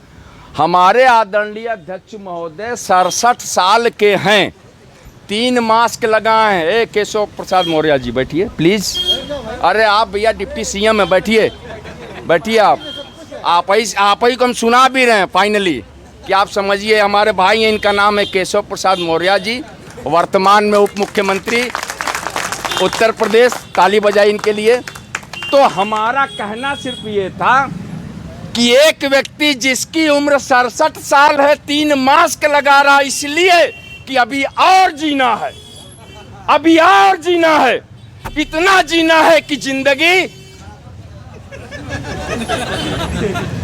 हमारे आदरणीय अध्यक्ष महोदय 67 साल के हैं, 3 मास्क लगाए हैं। ए केशव प्रसाद मौर्य जी बैठिए प्लीज़। अरे आप भैया डिप्टी सीएम हैं, बैठिए आप ही को हम सुना भी रहे हैं फाइनली, कि आप समझिए हमारे भाई हैं। इनका नाम है केशव प्रसाद मौर्य जी, वर्तमान में उप मुख्यमंत्री उत्तर प्रदेश, ताली बजाई इनके लिए। तो हमारा कहना सिर्फ ये था कि एक व्यक्ति जिसकी उम्र 67 साल है 3 मास्क लगा रहा, इसलिए कि अभी और जीना है, अभी और जीना है, इतना जीना है कि जिंदगी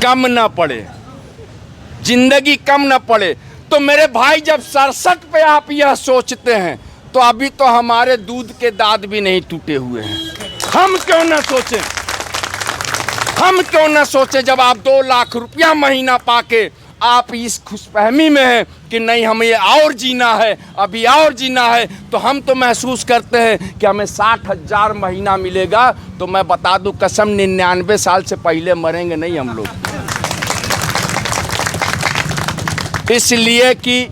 कम ना पड़े, जिंदगी कम ना पड़े। तो मेरे भाई, जब 67 पे आप यह सोचते हैं तो अभी तो हमारे दूध के दांत भी नहीं टूटे हुए हैं। हम क्यों ना सोचें, हम क्यों ना सोचें, जब आप 2 लाख रुपया महीना पाके आप इस खुशफहमी में हैं कि नहीं हमें और जीना है, अभी और जीना है, तो हम तो महसूस करते हैं कि हमें 60,000 महीना मिलेगा। तो मैं बता दूं कसम, 99 साल से पहले मरेंगे नहीं हम लोग। इसलिए कि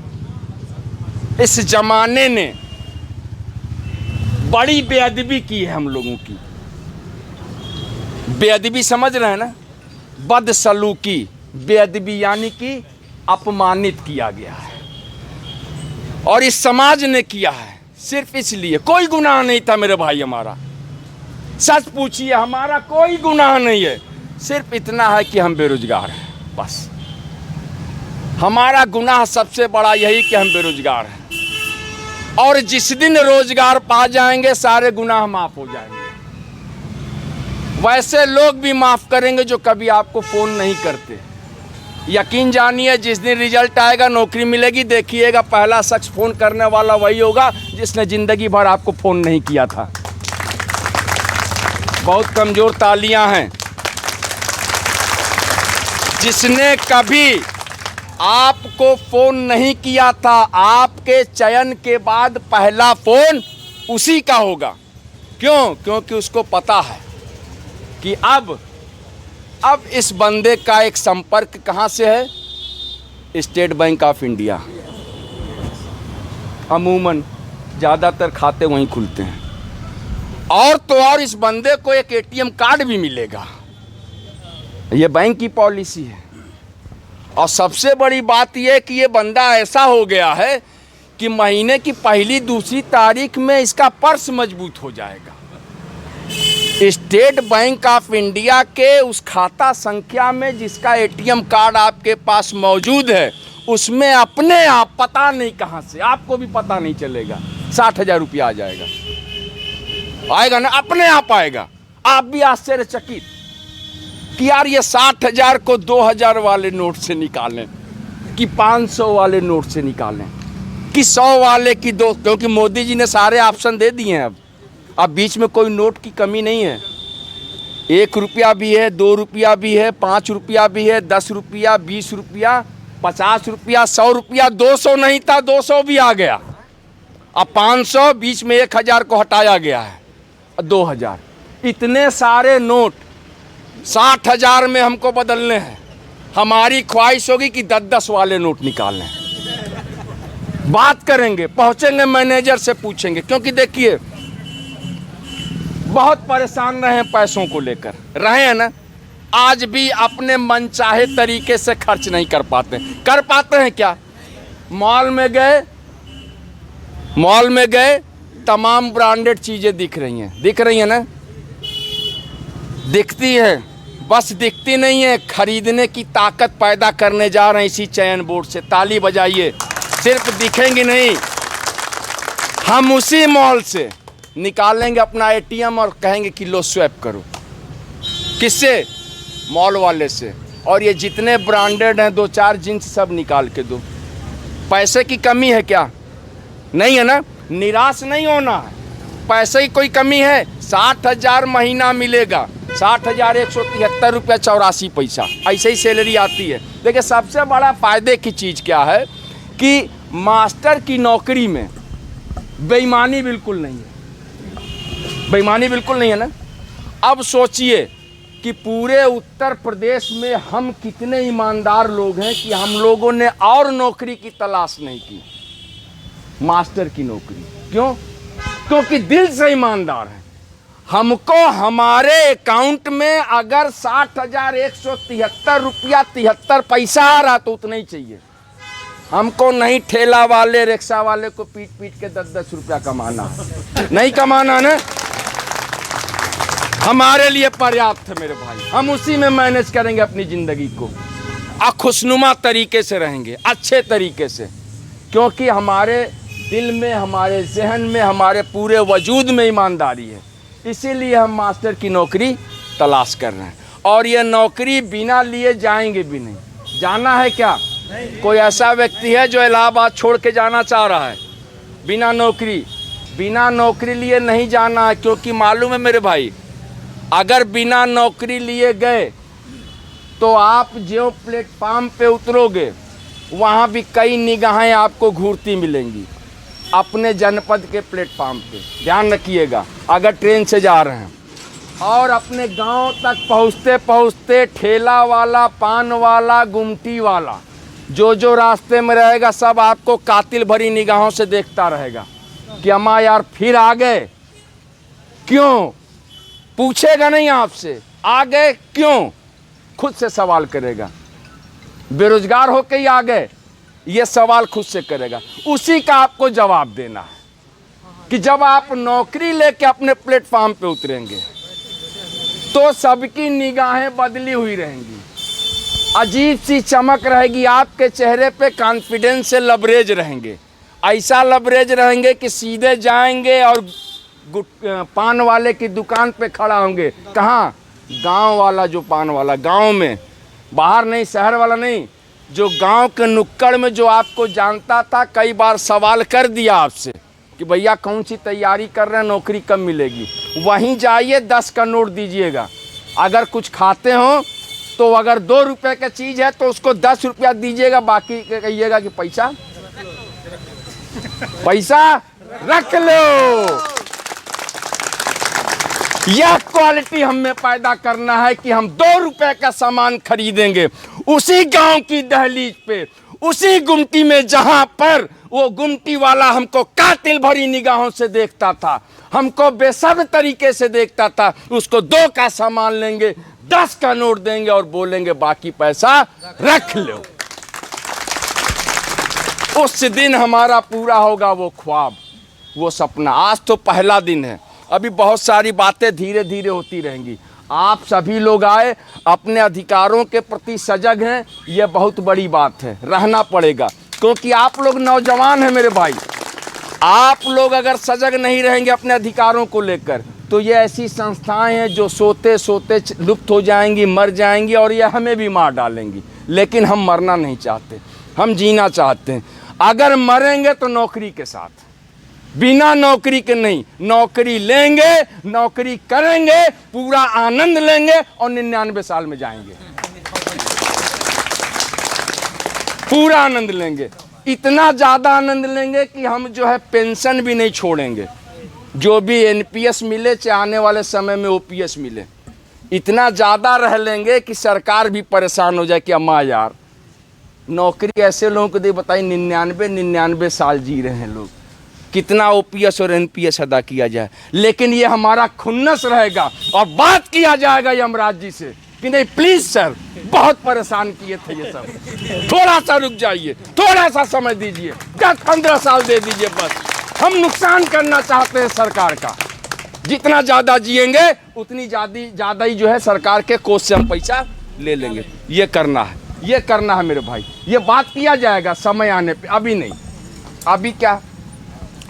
इस जमाने ने बड़ी बेअदबी की है हम लोगों की। बेअदबी समझ रहे हैं ना, बदसलूकी, बेअदबी यानी कि अपमानित किया गया है और इस समाज ने किया है। सिर्फ इसलिए, कोई गुनाह नहीं था मेरे भाई हमारा, सच पूछिए, हमारा कोई गुनाह नहीं है। सिर्फ इतना है कि हम बेरोजगार हैं, बस हमारा गुनाह सबसे बड़ा यही कि हम बेरोजगार हैं। और जिस दिन रोजगार पा जाएंगे सारे गुनाह माफ हो जाएंगे। वैसे लोग भी माफ करेंगे जो कभी आपको फोन नहीं करते। यकीन जानिए, जिस दिन रिजल्ट आएगा, नौकरी मिलेगी, देखिएगा पहला शख्स फोन करने वाला वही होगा जिसने जिंदगी भर आपको फोन नहीं किया था। बहुत कमजोर तालियां हैं। जिसने कभी आपको फोन नहीं किया था, आपके चयन के बाद पहला फोन उसी का होगा। क्यों? क्योंकि उसको पता है कि अब इस बंदे का एक संपर्क कहां से है, स्टेट बैंक ऑफ इंडिया। अमूमन ज़्यादातर खाते वहीं खुलते हैं। और तो और इस बंदे को एक एटीएम कार्ड भी मिलेगा, ये बैंक की पॉलिसी है। और सबसे बड़ी बात यह कि ये बंदा ऐसा हो गया है कि महीने की पहली दूसरी तारीख में इसका पर्स मजबूत हो जाएगा। स्टेट बैंक ऑफ इंडिया के उस खाता संख्या में जिसका एटीएम कार्ड आपके पास मौजूद है, उसमें अपने आप पता नहीं कहां से, आपको भी पता नहीं चलेगा, 60,000 रुपया आ जाएगा। आएगा ना, अपने आप आएगा। आप भी आश्चर्यचकित कि यार ये 60,000 को 2,000 वाले नोट से निकालें कि 500 वाले नोट से निकालें कि 100 वाले की 2, क्योंकि मोदी जी ने सारे ऑप्शन दे दिए हैं। अब बीच में कोई नोट की कमी नहीं है। 1 रुपया भी है, 2 रुपया भी है, 5 रुपया भी है, 10 रुपया, 20 रुपया, 50 रुपया, 100 रुपया, 200 नहीं था, 200 भी आ गया। अब 500, बीच में 1,000 को हटाया गया है, 2,000। इतने सारे नोट 60,000 में हमको बदलने हैं। हमारी ख्वाहिश होगी कि 10-10 वाले नोट निकालने हैं। बात करेंगे, पहुंचेंगे मैनेजर से पूछेंगे, क्योंकि देखिए बहुत परेशान रहे हैं पैसों को लेकर, रहे हैं ना। आज भी अपने मनचाहे तरीके से खर्च नहीं कर पाते। कर पाते हैं क्या? मॉल में गए तमाम ब्रांडेड चीजें दिख रही हैं ना, दिखती हैं, बस दिखती नहीं है, खरीदने की ताकत पैदा करने जा रहे हैं इसी चयन बोर्ड से। ताली बजाइए। सिर्फ दिखेंगी नहीं, हम उसी मॉल से निकालेंगे अपना एटीएम और कहेंगे कि लो स्वैप करो। किससे? मॉल वाले से। और ये जितने ब्रांडेड हैं 2-4 जींस सब निकाल के दो। पैसे की कमी है क्या? नहीं है ना। निराश नहीं होना है। पैसे की कोई कमी है? 60,000 महीना मिलेगा, 60,173 रुपया 84 पैसा, ऐसे ही सैलरी आती है। देखिए सबसे बड़ा फ़ायदे की चीज़ क्या है कि मास्टर की नौकरी में बेईमानी बिल्कुल नहीं है। बेईमानी बिल्कुल नहीं है ना। अब सोचिए कि पूरे उत्तर प्रदेश में हम कितने ईमानदार लोग हैं कि हम लोगों ने और नौकरी की तलाश नहीं की, मास्टर की नौकरी। क्यों? क्योंकि दिल से ईमानदार है। हमको हमारे अकाउंट में अगर 60,173 रुपया 73 पैसा आ रहा तो उतना ही चाहिए। हमको नहीं ठेला वाले रिक्शा वाले को पीट पीट के 10-10 रुपया कमाना है, नहीं कमाना ना। हमारे लिए पर्याप्त है मेरे भाई, हम उसी में मैनेज करेंगे अपनी ज़िंदगी को, खुशनुमा तरीके से रहेंगे, अच्छे तरीके से, क्योंकि हमारे दिल में, हमारे जहन में, हमारे पूरे वजूद में ईमानदारी है। इसीलिए हम मास्टर की नौकरी तलाश कर रहे हैं, और ये नौकरी बिना लिए जाएंगे भी नहीं। जाना है क्या? कोई ऐसा व्यक्ति है जो इलाहाबाद छोड़ के जाना चाह रहा है बिना नौकरी? बिना नौकरी लिए नहीं जाना है, क्योंकि मालूम है मेरे भाई, अगर बिना नौकरी लिए गए तो आप जो प्लेटफार्म पे उतरोगे वहाँ भी कई निगाहें आपको घूरती मिलेंगी अपने जनपद के प्लेटफार्म पे। ध्यान रखिएगा अगर ट्रेन से जा रहे हैं। और अपने गांव तक पहुँचते पहुँचते ठेला वाला, पान वाला, गुमटी वाला, जो रास्ते में रहेगा सब आपको कातिल भरी निगाहों से देखता रहेगा कि अम्मा यार फिर आ गए क्यों? पूछेगा नहीं आपसे आ गए क्यों, खुद से सवाल करेगा। बेरोजगार होके ही आ गए, ये सवाल खुद से करेगा। उसी का आपको जवाब देना है कि जब आप नौकरी लेके अपने प्लेटफार्म पे उतरेंगे तो सबकी निगाहें बदली हुई रहेंगी, अजीब सी चमक रहेगी आपके चेहरे पे, कॉन्फिडेंस से लबरेज रहेंगे, ऐसा लबरेज रहेंगे कि सीधे जाएंगे और पान वाले की दुकान पे खड़ा होंगे। कहाँ? गांव वाला, जो पान वाला गांव में, बाहर नहीं, शहर वाला नहीं, जो गांव के नुक्कड़ में जो आपको जानता था, कई बार सवाल कर दिया आपसे कि भैया कौन सी तैयारी कर रहे हैं, नौकरी कब मिलेगी, वहीं जाइए 10 का नोट दीजिएगा। अगर कुछ खाते हो तो अगर 2 रुपये का चीज़ है तो उसको 10 रुपया दीजिएगा, बाकी कहिएगा कि पैसा रख लो। यह क्वालिटी हमें पैदा करना है कि हम 2 रुपए का सामान खरीदेंगे उसी गांव की दहलीज पे, उसी गुमटी में, जहां पर वो गुमटी वाला हमको कातिल भरी निगाहों से देखता था, हमको बेसब्र तरीके से देखता था, उसको 2 का सामान लेंगे, 10 का नोट देंगे और बोलेंगे बाकी पैसा रख लो। उस दिन हमारा पूरा होगा वो ख्वाब, वो सपना। आज तो पहला दिन है, अभी बहुत सारी बातें धीरे धीरे होती रहेंगी। आप सभी लोग आए, अपने अधिकारों के प्रति सजग हैं, ये बहुत बड़ी बात है, रहना पड़ेगा, क्योंकि आप लोग नौजवान हैं मेरे भाई। आप लोग अगर सजग नहीं रहेंगे अपने अधिकारों को लेकर तो ये ऐसी संस्थाएं हैं जो सोते सोते लुप्त हो जाएंगी, मर जाएंगी, और ये हमें भी मार डालेंगी। लेकिन हम मरना नहीं चाहते, हम जीना चाहते हैं। अगर मरेंगे तो नौकरी के साथ, बिना नौकरी के नहीं। नौकरी लेंगे, नौकरी करेंगे, पूरा आनंद लेंगे और 99 साल में जाएंगे, पूरा आनंद लेंगे। इतना ज़्यादा आनंद लेंगे कि हम जो है पेंशन भी नहीं छोड़ेंगे, जो भी एनपीएस मिले चाहे आने वाले समय में ओपीएस मिले, इतना ज़्यादा रह लेंगे कि सरकार भी परेशान हो जाए कि अम्मा यार नौकरी ऐसे लोगों को दे, बताइए 99 साल जी रहे हैं लोग, कितना ओपीएस और एनपीएस अदा किया जाए। लेकिन ये हमारा खुन्नस रहेगा और बात किया जाएगा यमराज जी से कि नहीं प्लीज सर, बहुत परेशान किए थे ये सब, थोड़ा सा रुक जाइए, थोड़ा सा समय दीजिए, 10-15 साल दे दीजिए बस। हम नुकसान करना चाहते हैं सरकार का, जितना ज़्यादा जिएंगे उतनी ज़्यादा ही जो है सरकार के कोष से हम पैसा ले लेंगे। ये करना है, ये करना है मेरे भाई, ये बात किया जाएगा समय आने पे, अभी नहीं। अभी क्या,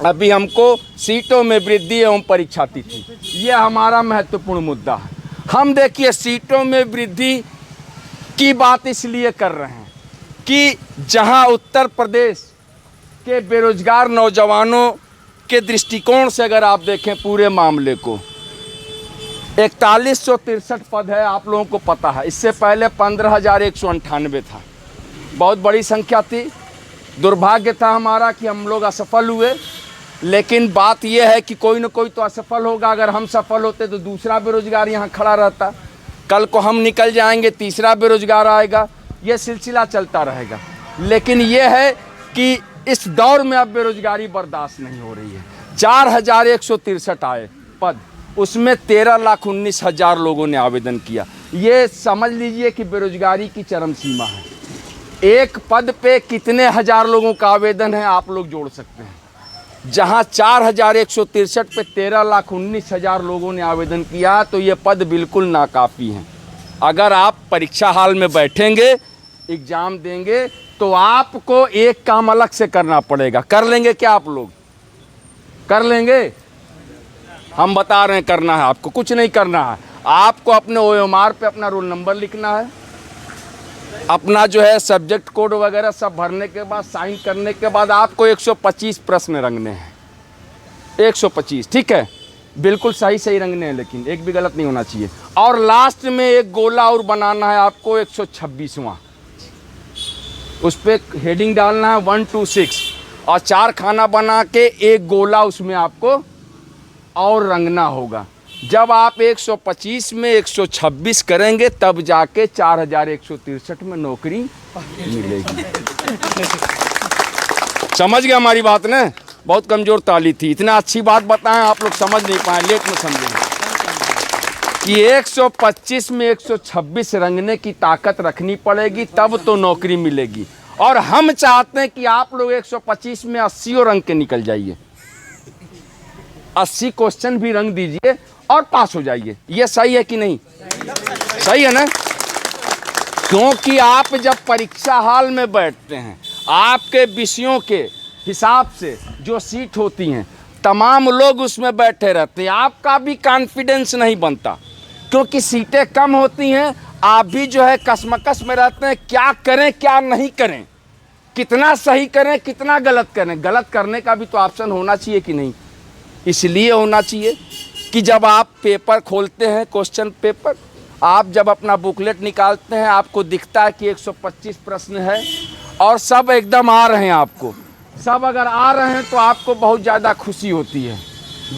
अभी हमको सीटों में वृद्धि एवं परीक्षा तिथि, ये हमारा महत्वपूर्ण मुद्दा है। हम देखिए सीटों में वृद्धि की बात इसलिए कर रहे हैं कि जहां उत्तर प्रदेश के बेरोजगार नौजवानों के दृष्टिकोण से अगर आप देखें पूरे मामले को, 4163 पद है, आप लोगों को पता है। इससे पहले 15,198 था, बहुत बड़ी संख्या थी। दुर्भाग्य था हमारा कि हम लोग असफल हुए, लेकिन बात यह है कि कोई न कोई तो असफल होगा। अगर हम सफल होते तो दूसरा बेरोजगार यहाँ खड़ा रहता, कल को हम निकल जाएंगे, तीसरा बेरोजगार आएगा, ये सिलसिला चलता रहेगा। लेकिन ये है कि इस दौर में अब बेरोजगारी बर्दाश्त नहीं हो रही है। 4,163 आए पद, उसमें 13,19,000 लोगों ने आवेदन किया। ये समझ लीजिए कि बेरोजगारी की चरम सीमा है। एक पद पे कितने हजार लोगों का आवेदन है आप लोग जोड़ सकते हैं। जहां 4163 पे 13,19,000 लोगों ने आवेदन किया, तो ये पद बिल्कुल नाकाफ़ी हैं। अगर आप परीक्षा हॉल में बैठेंगे, एग्ज़ाम देंगे, तो आपको एक काम अलग से करना पड़ेगा। कर लेंगे क्या आप लोग? कर लेंगे? हम बता रहे हैं करना है आपको, कुछ नहीं करना है। आपको अपने OMR पे अपना रोल नंबर लिखना है, अपना जो है सब्जेक्ट कोड वगैरह सब भरने के बाद, साइन करने के बाद आपको 125 प्रश्न रंगने हैं। 125, ठीक है, बिल्कुल सही सही रंगने हैं, लेकिन एक भी गलत नहीं होना चाहिए। और लास्ट में एक गोला और बनाना है आपको 126वां, उस पर हेडिंग डालना है 1 to 6, और 4 खाना बना के एक गोला उसमें आपको और रंगना होगा। जब आप 125 में 126 करेंगे, तब जाके 4163 में नौकरी मिलेगी। समझ गए हमारी बात ने? बहुत कमज़ोर ताली थी, इतना अच्छी बात बताएं आप लोग समझ नहीं पाए, लेट में समझें कि 125 में 126 रंगने की ताकत रखनी पड़ेगी, तब तो नौकरी मिलेगी। और हम चाहते हैं कि आप लोग 125 में 80 रंग के निकल जाइए, 80 क्वेश्चन भी रंग दीजिए और पास हो जाइए। ये सही है कि नहीं? सही है ना? क्योंकि आप जब परीक्षा हॉल में बैठते हैं, आपके विषयों के हिसाब से जो सीट होती हैं, तमाम लोग उसमें बैठे रहते हैं, आपका भी कॉन्फिडेंस नहीं बनता, क्योंकि सीटें कम होती हैं। आप भी जो है कसमकस में रहते हैं, क्या करें क्या नहीं करें, कितना सही करें कितना गलत करें। गलत करने का भी तो ऑप्शन होना चाहिए कि नहीं? इसलिए होना चाहिए कि जब आप पेपर खोलते हैं, क्वेश्चन पेपर, आप जब अपना बुकलेट निकालते हैं, आपको दिखता है कि 125 प्रश्न है और सब एकदम आ रहे हैं। आपको सब अगर आ रहे हैं तो आपको बहुत ज़्यादा खुशी होती है,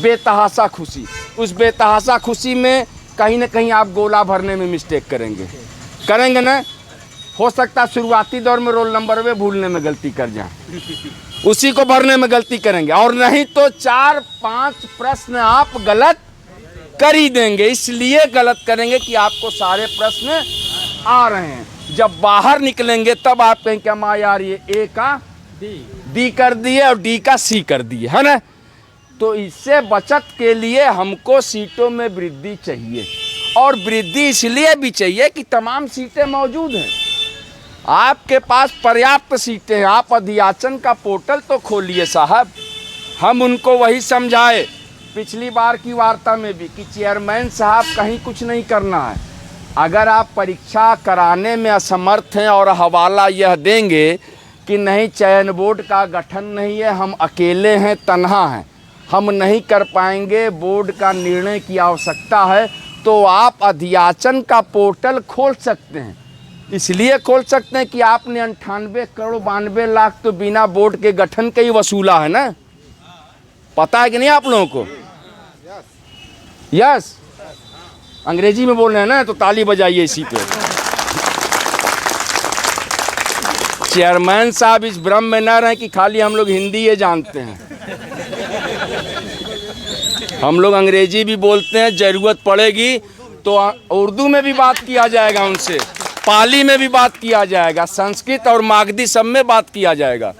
बेतहासा खुशी। उस बेतहासा खुशी में कहीं ना कहीं आप गोला भरने में मिस्टेक करेंगे ना। हो सकता है शुरुआती दौर में रोल नंबर में भूलने में गलती कर जाए, उसी को भरने में गलती करेंगे, और नहीं तो 4-5 प्रश्न आप गलत कर ही देंगे। इसलिए गलत करेंगे कि आपको सारे प्रश्न आ रहे हैं। जब बाहर निकलेंगे तब आप कहें क्या माँ यार, ये ए का डी कर दिए और डी का सी कर दिए, है ना? तो इससे बचत के लिए हमको सीटों में वृद्धि चाहिए, और वृद्धि इसलिए भी चाहिए कि तमाम सीटें मौजूद हैं, आपके पास पर्याप्त सीटें हैं। आप अध्याचन का पोर्टल तो खोलिए साहब। हम उनको वही समझाए पिछली बार की वार्ता में भी कि चेयरमैन साहब कहीं कुछ नहीं करना है। अगर आप परीक्षा कराने में असमर्थ हैं और हवाला यह देंगे कि नहीं चयन बोर्ड का गठन नहीं है, हम अकेले हैं, तन्हा हैं, हम नहीं कर पाएंगे, बोर्ड का निर्णय की आवश्यकता है, तो आप अध्याचन का पोर्टल खोल सकते हैं। इसलिए खोल सकते हैं कि आपने 98 करोड़ 92 लाख तो बिना बोर्ड के गठन के ही वसूला है ना। पता है कि नहीं आप लोगों को? यस, अंग्रेजी में बोल रहे हैं ना, तो ताली बजाइए इसी पे। चेयरमैन साहब इस भ्रम में न रहें कि खाली हम लोग हिंदी ये जानते हैं, हम लोग अंग्रेजी भी बोलते हैं। ज़रूरत पड़ेगी तो उर्दू में भी बात किया जाएगा उनसे, पाली में भी बात किया जाएगा, संस्कृत और मागधी सब में बात किया जाएगा।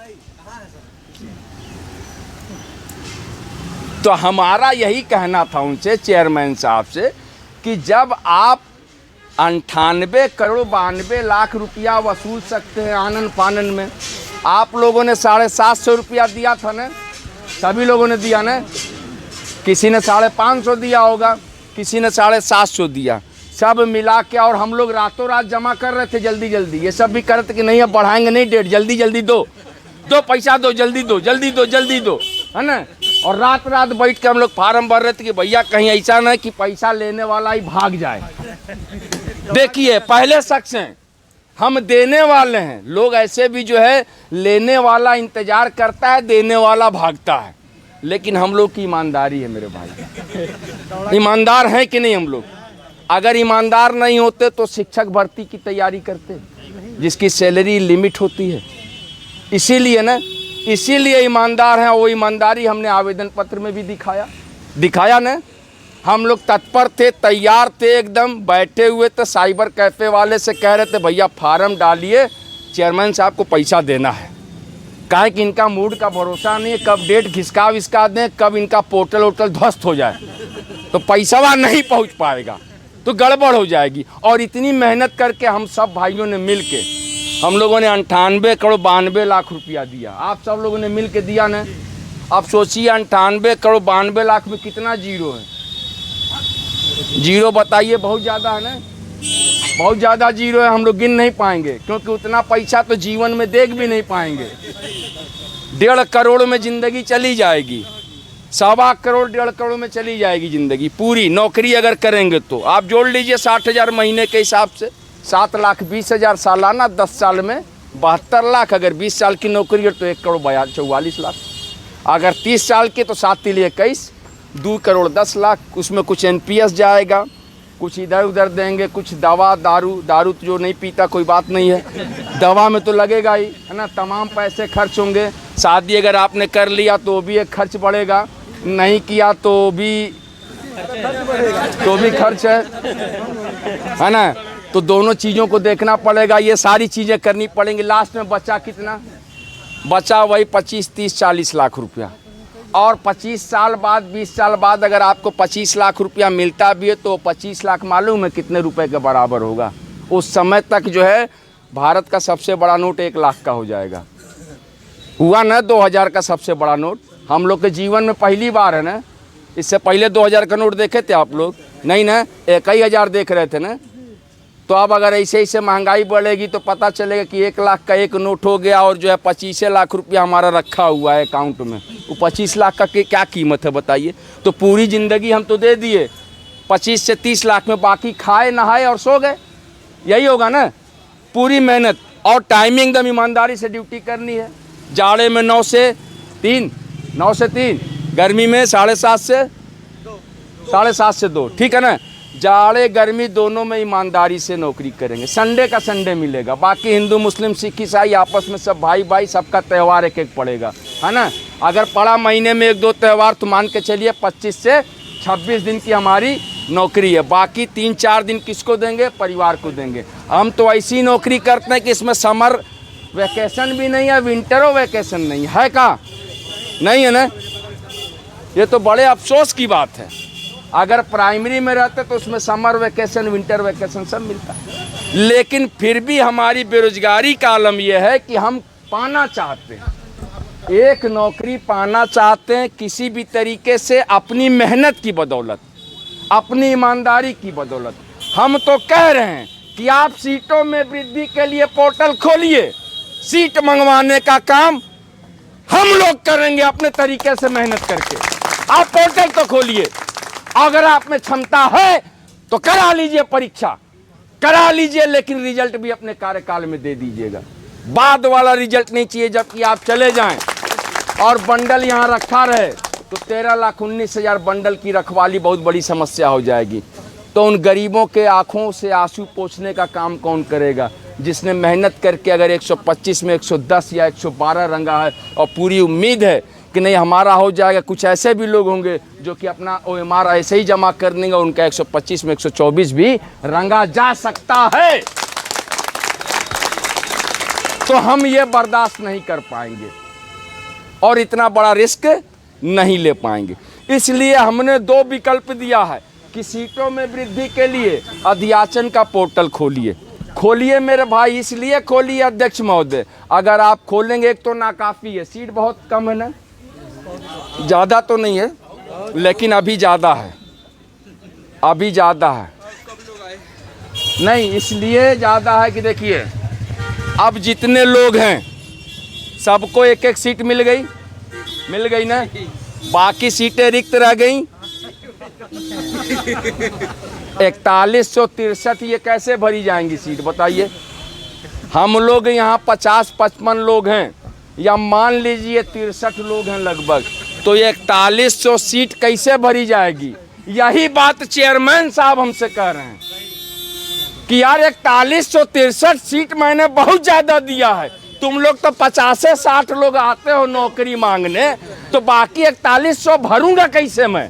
तो हमारा यही कहना था उनसे, चेयरमैन साहब से, कि जब आप 98 करोड़ 92 लाख रुपया वसूल सकते हैं आनन फानन में, आप लोगों ने 750 रुपया दिया था ना, सभी लोगों ने दिया ना, किसी ने 550 दिया होगा, किसी ने 750 दिया, सब मिला के। और हम लोग रातों रात जमा कर रहे थे जल्दी जल्दी, ये सब भी कर रहे थे कि नहीं अब बढ़ाएंगे नहीं डेट, जल्दी जल्दी दो पैसा दो, जल्दी दो जल्दी दो जल्दी दो, है ना। और रात रात बैठ के हम लोग फार्म भर रहे थे कि भैया कहीं ऐसा ना कि पैसा लेने वाला ही भाग जाए। देखिए पहले शख्स हैं, हम देने वाले हैं, लोग ऐसे भी जो है लेने वाला इंतजार करता है, देने वाला भागता है। लेकिन हम लोग की ईमानदारी है मेरे भाई, ईमानदार हैं कि नहीं हम लोग? अगर ईमानदार नहीं होते तो शिक्षक भर्ती की तैयारी करते, जिसकी सैलरी लिमिट होती है। इसीलिए ना, इसीलिए ईमानदार हैं। वो ईमानदारी हमने आवेदन पत्र में भी दिखाया ना। हम लोग तत्पर थे, तैयार थे, एकदम बैठे हुए थे। साइबर कैफ़े वाले से कह रहे थे भैया फार्म डालिए, चेयरमैन साहब को पैसा देना है। काहे कि इनका मूड का भरोसा नहीं है, कब डेट घिसका विस्का दें, कब इनका पोर्टल वोर्टल ध्वस्त हो जाए, तो पैसा वहाँ नहीं पहुँच पाएगा, तो गड़बड़ हो जाएगी। और इतनी मेहनत करके हम सब भाइयों ने मिल के, हम लोगों ने 98 करोड़ 92 लाख रुपया दिया, आप सब लोगों ने मिल के दिया ना। अब सोचिए 98 करोड़ 92 लाख में कितना जीरो है, जीरो बताइए, बहुत ज़्यादा है ना, बहुत ज़्यादा जीरो है, हम लोग गिन नहीं पाएंगे, क्योंकि उतना पैसा तो जीवन में देख भी नहीं पाएंगे। 1.5 करोड़ में ज़िंदगी चली जाएगी, 1.25 करोड़ 1.5 करोड़ में चली जाएगी ज़िंदगी पूरी, नौकरी अगर करेंगे तो। आप जोड़ लीजिए 60,000 महीने के हिसाब से, 7,20,000 सालाना, 10 साल में 72 लाख, अगर 20 साल की नौकरी है तो 1 करोड़ 44 लाख, अगर 30 साल की तो 7 तिल 21, 2 करोड़ 10 लाख, उसमें कुछ NPS जाएगा, कुछ इधर उधर देंगे, कुछ दवा दारू तो जो नहीं पीता कोई बात नहीं है, दवा में तो लगेगा ही, है ना, तमाम पैसे खर्च होंगे। शादी अगर आपने कर लिया तो भी एक खर्च बढ़ेगा, नहीं किया तो भी खर्च है ना, तो दोनों चीज़ों को देखना पड़ेगा, ये सारी चीज़ें करनी पड़ेंगी। लास्ट में बचा कितना, बचा वही 25, 30, 40 लाख रुपया। और 25 साल बाद 20 साल बाद अगर आपको 25 लाख रुपया मिलता भी है तो 25 लाख मालूम है कितने रुपए के बराबर होगा? उस समय तक जो है भारत का सबसे बड़ा नोट 1 लाख का हो जाएगा। हुआ ना 2000 का सबसे बड़ा नोट, हम लोग के जीवन में पहली बार है ना। इससे पहले 2000 का नोट देखे थे आप लोग? नहीं ना, 21,000 देख रहे थे ना। तो अब अगर ऐसे ऐसे महंगाई बढ़ेगी तो पता चलेगा कि 1 लाख का एक नोट हो गया और जो है 25 लाख रुपया हमारा रखा हुआ है अकाउंट में। वो 25 लाख का क्या कीमत है बताइए? तो पूरी ज़िंदगी हम तो दे दिए 25 से 30 लाख में, बाकी खाए नहाए और सो गए, यही होगा ना। पूरी मेहनत और टाइमिंग एकदम ईमानदारी से ड्यूटी करनी है। जाड़े में 9 से 3, गर्मी में 7:30 से 2, ठीक है ना। जाड़े गर्मी दोनों में ईमानदारी से नौकरी करेंगे। संडे का संडे मिलेगा, बाकी हिंदू मुस्लिम सिख ईसाई आपस में सब भाई भाई, सबका त्यौहार एक एक पड़ेगा, है ना। अगर पड़ा महीने में 1-2 त्यौहार तो मान के चलिए 25 से 26 दिन की हमारी नौकरी है। बाकी 3-4 दिन किसको देंगे? परिवार को देंगे। हम तो ऐसी नौकरी करते हैं कि इसमें समर वैकेशन भी नहीं है, विंटरो वैकेशन नहीं है, का नहीं है ना। ये तो बड़े अफसोस की बात है। अगर प्राइमरी में रहते तो उसमें समर वैकेशन विंटर वैकेशन सब मिलता, लेकिन फिर भी हमारी बेरोजगारी का आलम यह है कि हम पाना चाहते हैं, एक नौकरी पाना चाहते हैं किसी भी तरीके से, अपनी मेहनत की बदौलत, अपनी ईमानदारी की बदौलत। हम तो कह रहे हैं कि आप सीटों में वृद्धि के लिए पोर्टल खोलिए, सीट मंगवाने का काम हम लोग करेंगे अपने तरीके से मेहनत करके। आप पोर्टल तो खोलिए, अगर आप में क्षमता है तो करा लीजिए, परीक्षा करा लीजिए, लेकिन रिजल्ट भी अपने कार्यकाल में दे दीजिएगा। बाद वाला रिजल्ट नहीं चाहिए जबकि आप चले जाएं और बंडल यहाँ रखा रहे तो 13,19,000 बंडल की रखवाली बहुत बड़ी समस्या हो जाएगी। तो उन गरीबों के आंखों से आंसू पोंछने का काम कौन करेगा? जिसने मेहनत करके अगर 125 में 110 या 112 रंगा है और पूरी उम्मीद है कि नहीं हमारा हो जाएगा। कुछ ऐसे भी लोग होंगे जो कि अपना OMR ऐसे ही जमा कर देंगे, उनका 125 में 124 भी रंगा जा सकता है। तो हम ये बर्दाश्त नहीं कर पाएंगे और इतना बड़ा रिस्क नहीं ले पाएंगे। इसलिए हमने 2 विकल्प दिया है कि सीटों में वृद्धि के लिए अध्याचन का पोर्टल खोलिए मेरे भाई। इसलिए खोलिए अध्यक्ष महोदय, अगर आप खोलेंगे एक तो नाकाफी है, सीट बहुत कम है ना, ज़्यादा तो नहीं है लेकिन अभी ज़्यादा है, नहीं इसलिए ज़्यादा है कि देखिए अब जितने लोग हैं सबको एक एक सीट मिल गई ना, बाकी सीटें रिक्त रह गई। 4163 ये कैसे भरी जाएंगी सीट बताइए? हम लोग यहाँ 50-55 लोग हैं, या मान लीजिए 63 लोग हैं लगभग, तो ये 4100 सीट कैसे भरी जाएगी? यही बात चेयरमैन साहब हमसे कह रहे हैं कि यार 4163 सीट मैंने बहुत ज़्यादा दिया है, तुम लोग तो 50 से 60 लोग आते हो नौकरी मांगने, तो बाकी 4100 भरूंगा कैसे मैं?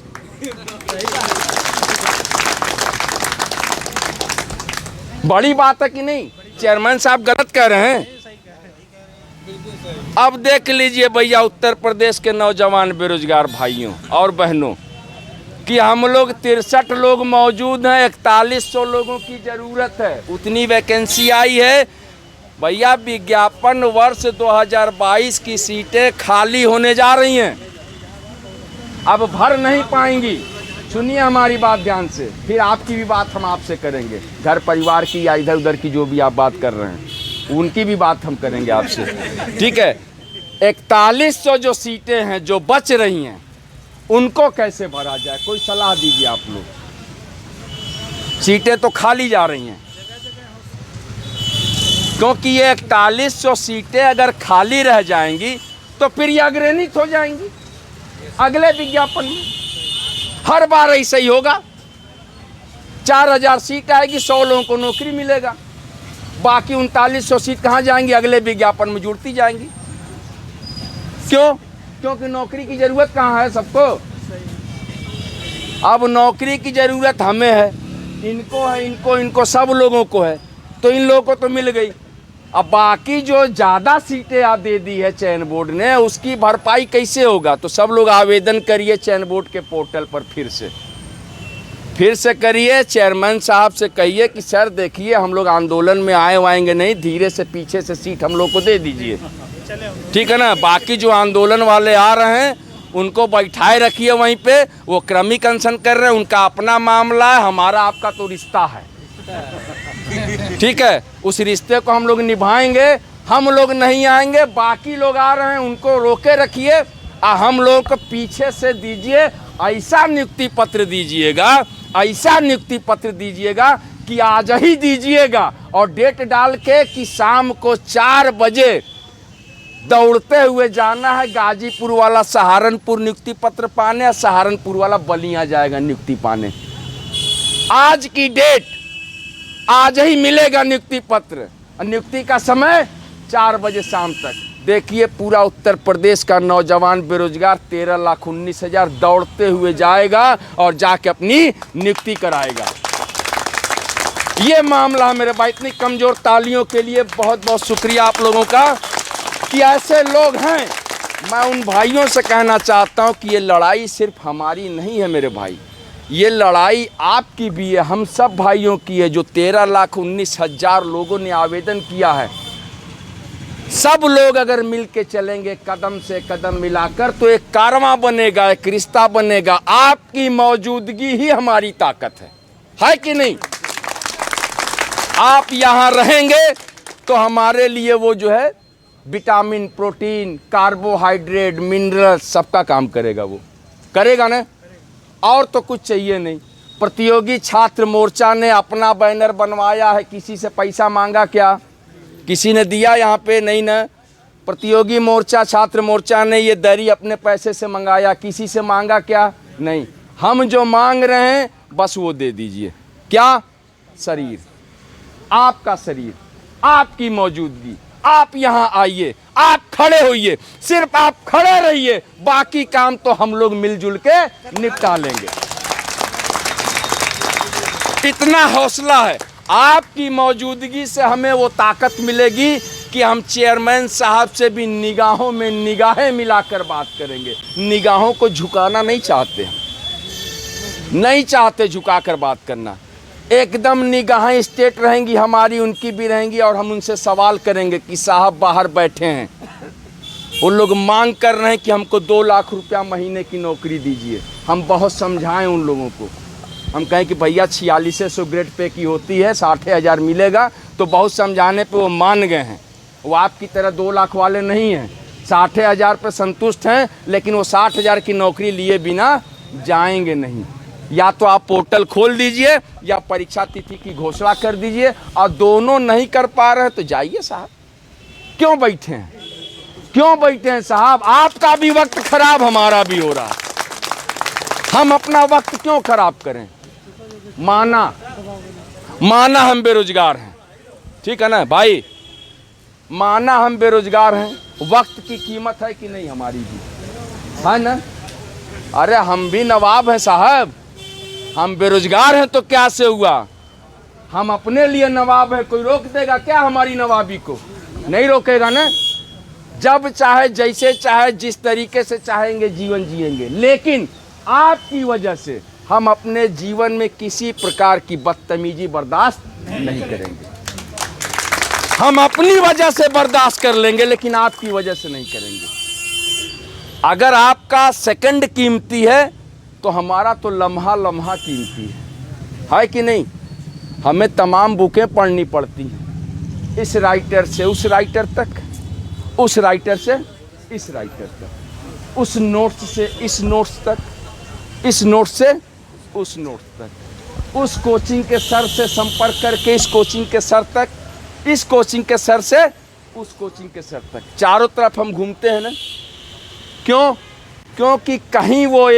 बड़ी बात है कि नहीं? चेयरमैन साहब गलत कह रहे हैं? अब देख लीजिए भैया उत्तर प्रदेश के नौजवान बेरोजगार भाइयों और बहनों कि हम लोग 63 लोग मौजूद हैं, 4100 लोगों की ज़रूरत है, उतनी वैकेंसी आई है भैया। विज्ञापन वर्ष 2022 की सीटें खाली होने जा रही हैं, अब भर नहीं पाएंगी। सुनिए हमारी बात ध्यान से, फिर आपकी भी बात हम आपसे करेंगे, घर परिवार की या इधर उधर की जो भी आप बात कर रहे हैं उनकी भी बात हम करेंगे आपसे, ठीक है। 4100 जो सीटें हैं जो बच रही हैं उनको कैसे भरा जाए, कोई सलाह दीजिए आप लोग। सीटें तो खाली जा रही हैं, क्योंकि ये 4100 सीटें अगर खाली रह जाएंगी तो फिर ये अग्रहित हो जाएंगी अगले विज्ञापन में। हर बार ऐसा ही होगा, 4000 सीट आएगी, 100 लोगों को नौकरी मिलेगा, बाकी 3900 सीट कहाँ जाएंगी, अगले विज्ञापन में जुड़ती जाएंगी। क्यों? क्योंकि नौकरी की ज़रूरत कहाँ है सबको। अब नौकरी की ज़रूरत हमें है, इनको है, इनको सब लोगों को है, तो इन लोगों को तो मिल गई। अब बाकी जो ज़्यादा सीटें आप दे दी है चयन बोर्ड ने, उसकी भरपाई कैसे होगा। तो सब लोग आवेदन करिए चयन बोर्ड के पोर्टल पर, फिर से करिए। चेयरमैन साहब से कहिए कि सर देखिए हम लोग आंदोलन में आएंगे नहीं, धीरे से पीछे से सीट हम लोग को दे दीजिए, ठीक है ना। बाकी जो आंदोलन वाले आ रहे हैं उनको बैठाए रखिए वहीं पे, वो क्रमिक अनशन कर रहे हैं, उनका अपना मामला है, हमारा आपका तो रिश्ता है, ठीक है। उस रिश्ते को हम लोग निभाएंगे, हम लोग नहीं आएंगे, बाकी लोग आ रहे हैं उनको रोके रखिए, हम लोग को पीछे से दीजिए। ऐसा नियुक्ति पत्र दीजिएगा, ऐसा नियुक्ति पत्र दीजिएगा कि आज ही दीजिएगा, और डेट डाल के कि शाम को 4 बजे दौड़ते हुए जाना है गाजीपुर वाला सहारनपुर नियुक्ति पत्र पाने, और सहारनपुर वाला बलिया जाएगा नियुक्ति पाने। आज की डेट, आज ही मिलेगा नियुक्ति पत्र, नियुक्ति का समय 4 बजे शाम तक। देखिए पूरा उत्तर प्रदेश का नौजवान बेरोजगार 13,19,000 दौड़ते हुए जाएगा और जाके अपनी नियुक्ति कराएगा। ये मामला है मेरे भाई। इतनी कमजोर तालियों के लिए बहुत बहुत शुक्रिया आप लोगों का कि ऐसे लोग हैं। मैं उन भाइयों से कहना चाहता हूं कि ये लड़ाई सिर्फ हमारी नहीं है मेरे भाई, ये लड़ाई आपकी भी है, हम सब भाइयों की है। जो 13,19,000 लोगों ने आवेदन किया है, सब लोग अगर मिल के चलेंगे कदम से कदम मिलाकर तो एक कारवां बनेगा, एक रिश्ता बनेगा। आपकी मौजूदगी ही हमारी ताकत है कि नहीं। आप यहाँ रहेंगे तो हमारे लिए वो जो है विटामिन, प्रोटीन, कार्बोहाइड्रेट, मिनरल सबका काम करेगा, वो करेगा ना, और तो कुछ चाहिए नहीं। प्रतियोगी छात्र मोर्चा ने अपना बैनर बनवाया है, किसी से पैसा मांगा क्या, किसी ने दिया यहाँ पे नहीं ना। प्रतियोगी मोर्चा, छात्र मोर्चा ने ये दरी अपने पैसे से मंगाया, किसी से मांगा क्या, नहीं। हम जो मांग रहे हैं बस वो दे दीजिए। क्या? शरीर, आपका शरीर, आपकी मौजूदगी। आप यहाँ आइए, आप खड़े होइए, सिर्फ आप खड़े रहिए, बाकी काम तो हम लोग मिलजुल के निपटा लेंगे। इतना हौसला है। आपकी मौजूदगी से हमें वो ताकत मिलेगी कि हम चेयरमैन साहब से भी निगाहों में निगाहें मिलाकर बात करेंगे। निगाहों को झुकाना नहीं चाहते हम, नहीं चाहते झुकाकर बात करना। एकदम निगाहें स्ट्रेट रहेंगी, हमारी उनकी भी रहेंगी, और हम उनसे सवाल करेंगे कि साहब बाहर बैठे हैं, वो लोग मांग कर रहे हैं कि हमको 2 लाख रुपया महीने की नौकरी दीजिए। हम बहुत समझाएं उन लोगों को, हम कहें कि भैया 4600 ग्रेड पे की होती है, 60,000 मिलेगा, तो बहुत समझाने पे वो मान गए हैं। वो आपकी तरह 2 लाख वाले नहीं हैं, 60,000 पे संतुष्ट हैं, लेकिन वो 60,000 की नौकरी लिए बिना जाएंगे नहीं। या तो आप पोर्टल खोल दीजिए या परीक्षा तिथि की घोषणा कर दीजिए, और दोनों नहीं कर पा रहे हैं तो जाइए साहब। क्यों बैठे हैं, क्यों बैठे हैं साहब? आपका भी वक्त खराब, हमारा भी हो रहा है, हम अपना वक्त क्यों खराब करें? माना हम बेरोजगार हैं, ठीक है ना भाई, माना हम बेरोजगार हैं, वक्त की कीमत है कि नहीं हमारी भी, है ना। अरे हम भी नवाब हैं साहब, हम बेरोजगार हैं तो क्या से हुआ, हम अपने लिए नवाब हैं। कोई रोक देगा क्या हमारी नवाबी को? नहीं रोकेगा ना। जब चाहे, जैसे चाहे, जिस तरीके से चाहेंगे जीवन जिएंगे। लेकिन आपकी वजह से हम अपने जीवन में किसी प्रकार की बदतमीजी बर्दाश्त नहीं करेंगे। हम अपनी वजह से बर्दाश्त कर लेंगे, लेकिन आपकी वजह से नहीं करेंगे। अगर आपका सेकंड कीमती है तो हमारा तो लम्हा लम्हा कीमती है कि नहीं? हमें तमाम बुकें पढ़नी पड़ती हैं, इस राइटर से उस राइटर तक, उस राइटर से इस राइटर तक, उस नोट्स से इस नोट्स तक, इस नोट से उस नोट तक, उस कोचिंग के सर से संपर्क करके इस कोचिंग के सर तक, इस कोचिंग के सर से उस कोचिंग के सर तक। चारों तरफ हम घूमते हैं ना। क्यों? क्योंकि कहीं वो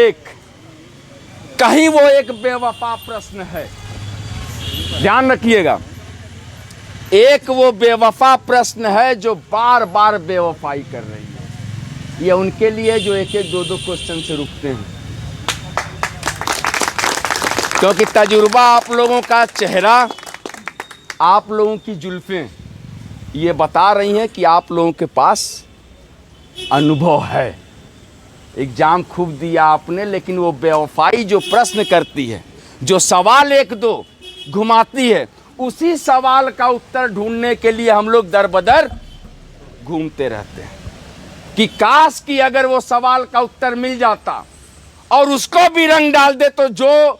एक बेवफा प्रश्न है। ध्यान रखिएगा, एक वो बेवफा प्रश्न है जो बार बार बेवफाई कर रही है। ये उनके लिए जो एक एक दो दो क्वेश्चन से रुकते हैं, क्योंकि तजुर्बा आप लोगों का चेहरा, आप लोगों की जुल्फें ये बता रही हैं कि आप लोगों के पास अनुभव है। एग्जाम खूब दिया आपने, लेकिन वो बेवफाई जो प्रश्न करती है, जो सवाल एक दो घुमाती है, उसी सवाल का उत्तर ढूंढने के लिए हम लोग दर बदर घूमते रहते हैं कि काश कि अगर वो सवाल का उत्तर मिल जाता और उसको भी रंग डाल दे तो जो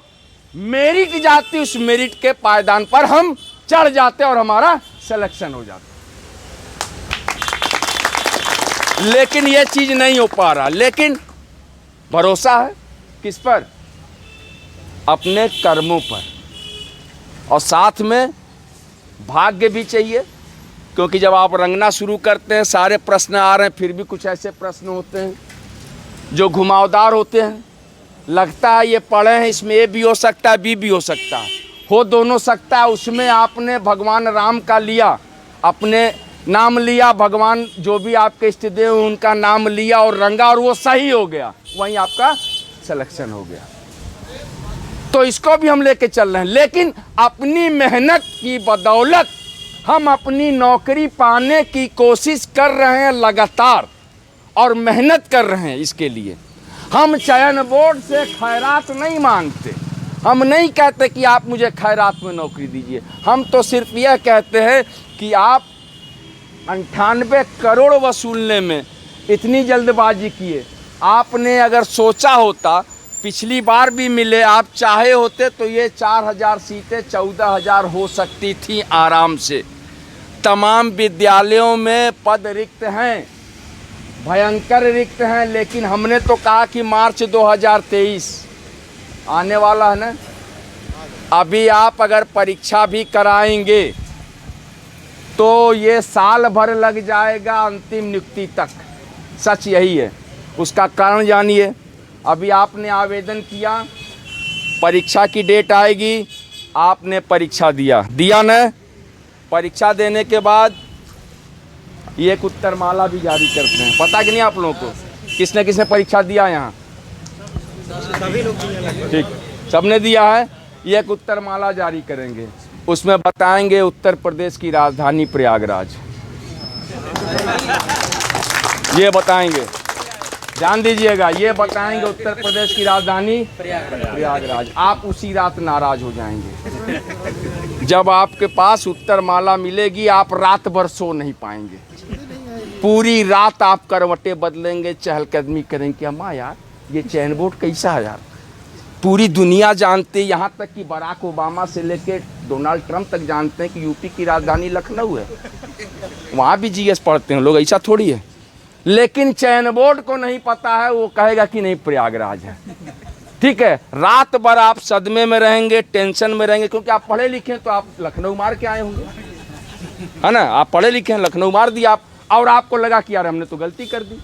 मेरिट जाती उस मेरिट के पायदान पर हम चढ़ जाते और हमारा सिलेक्शन हो जाता। लेकिन ये चीज नहीं हो पा रहा। लेकिन भरोसा है किस पर? अपने कर्मों पर, और साथ में भाग्य भी चाहिए। क्योंकि जब आप रंगना शुरू करते हैं, सारे प्रश्न आ रहे हैं, फिर भी कुछ ऐसे प्रश्न होते हैं जो घुमावदार होते हैं। लगता है ये पढ़े हैं, इसमें ए भी हो सकता है, बी भी हो सकता है, हो दोनों सकता है। उसमें आपने भगवान राम का लिया, अपने नाम लिया, भगवान जो भी आपके इष्ट देव उनका नाम लिया और रंगा, और वो सही हो गया, वहीं आपका सिलेक्शन हो गया। तो इसको भी हम लेके चल रहे हैं। लेकिन अपनी मेहनत की बदौलत हम अपनी नौकरी पाने की कोशिश कर रहे हैं लगातार, और मेहनत कर रहे हैं इसके लिए। हम चयन बोर्ड से खैरात नहीं मांगते। हम नहीं कहते कि आप मुझे खैरात में नौकरी दीजिए। हम तो सिर्फ यह कहते हैं कि आप 98 करोड़ वसूलने में इतनी जल्दबाजी किए। आपने अगर सोचा होता, पिछली बार भी मिले, आप चाहे होते तो ये 4000 सीटें 14000 हो सकती थी आराम से। तमाम विद्यालयों में पद रिक्त हैं, भयंकर रिक्त हैं। लेकिन हमने तो कहा कि मार्च 2023 आने वाला है ना। अभी आप अगर परीक्षा भी कराएंगे तो ये साल भर लग जाएगा अंतिम नियुक्ति तक। सच यही है। उसका कारण जानिए। अभी आपने आवेदन किया, परीक्षा की डेट आएगी, आपने परीक्षा दिया न। परीक्षा देने के बाद ये एक उत्तरमाला भी जारी करते हैं। पता कि नहीं आप लोगों को किसने किसने परीक्षा दिया यहाँ? सभी लोग। ठीक, सबने दिया है। ये एक उत्तरमाला जारी करेंगे, उसमें बताएंगे उत्तर प्रदेश की राजधानी प्रयागराज। ये बताएंगे, ध्यान दीजिएगा, ये बताएंगे उत्तर प्रदेश की राजधानी प्रयागराज। आप उसी रात नाराज हो जाएंगे। जब आपके पास उत्तरमाला मिलेगी, आप रात भर सो नहीं पाएंगे। पूरी रात आप करवटें बदलेंगे, चहलकदमी करेंगे। अम्मा यार, ये चयन बोर्ड कैसा है यार? पूरी दुनिया जानती है, यहाँ तक कि बराक ओबामा से लेके डोनाल्ड ट्रंप तक जानते हैं कि यूपी की राजधानी लखनऊ है। वहाँ भी जीएस पढ़ते हैं लोग, ऐसा थोड़ी है। लेकिन चयन बोर्ड को नहीं पता है, वो कहेगा कि नहीं प्रयागराज है। ठीक है, रात भर आप सदमे में रहेंगे, टेंशन में रहेंगे, क्योंकि आप पढ़े लिखे हैं तो आप लखनऊ मार के आए होंगे, है ना। आप पढ़े लिखे हैं, लखनऊ मार दिया आप, और आपको लगा कि यार हमने तो गलती कर दी।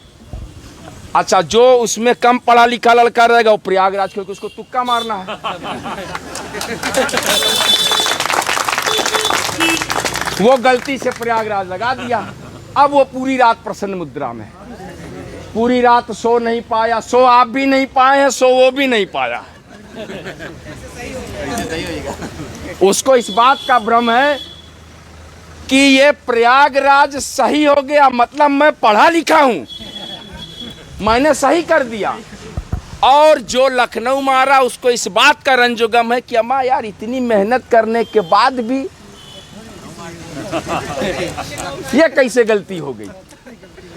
अच्छा, जो उसमें कम पढ़ा लिखा लड़का रहेगा वो प्रयागराज, क्योंकि उसको तुक्का मारना है। वो गलती से प्रयागराज लगा दिया। अब वो पूरी रात प्रसन्न मुद्रा में, पूरी रात सो नहीं पाया। सो आप भी नहीं पाए हैं, सो वो भी नहीं पाया। उसको इस बात का भ्रम है कि ये प्रयागराज सही हो गया, मतलब मैं पढ़ा लिखा हूं, मैंने सही कर दिया। और जो लखनऊ मारा उसको इस बात का रंजो गम है कि अम्मा यार इतनी मेहनत करने के बाद भी ये कैसे गलती हो गई।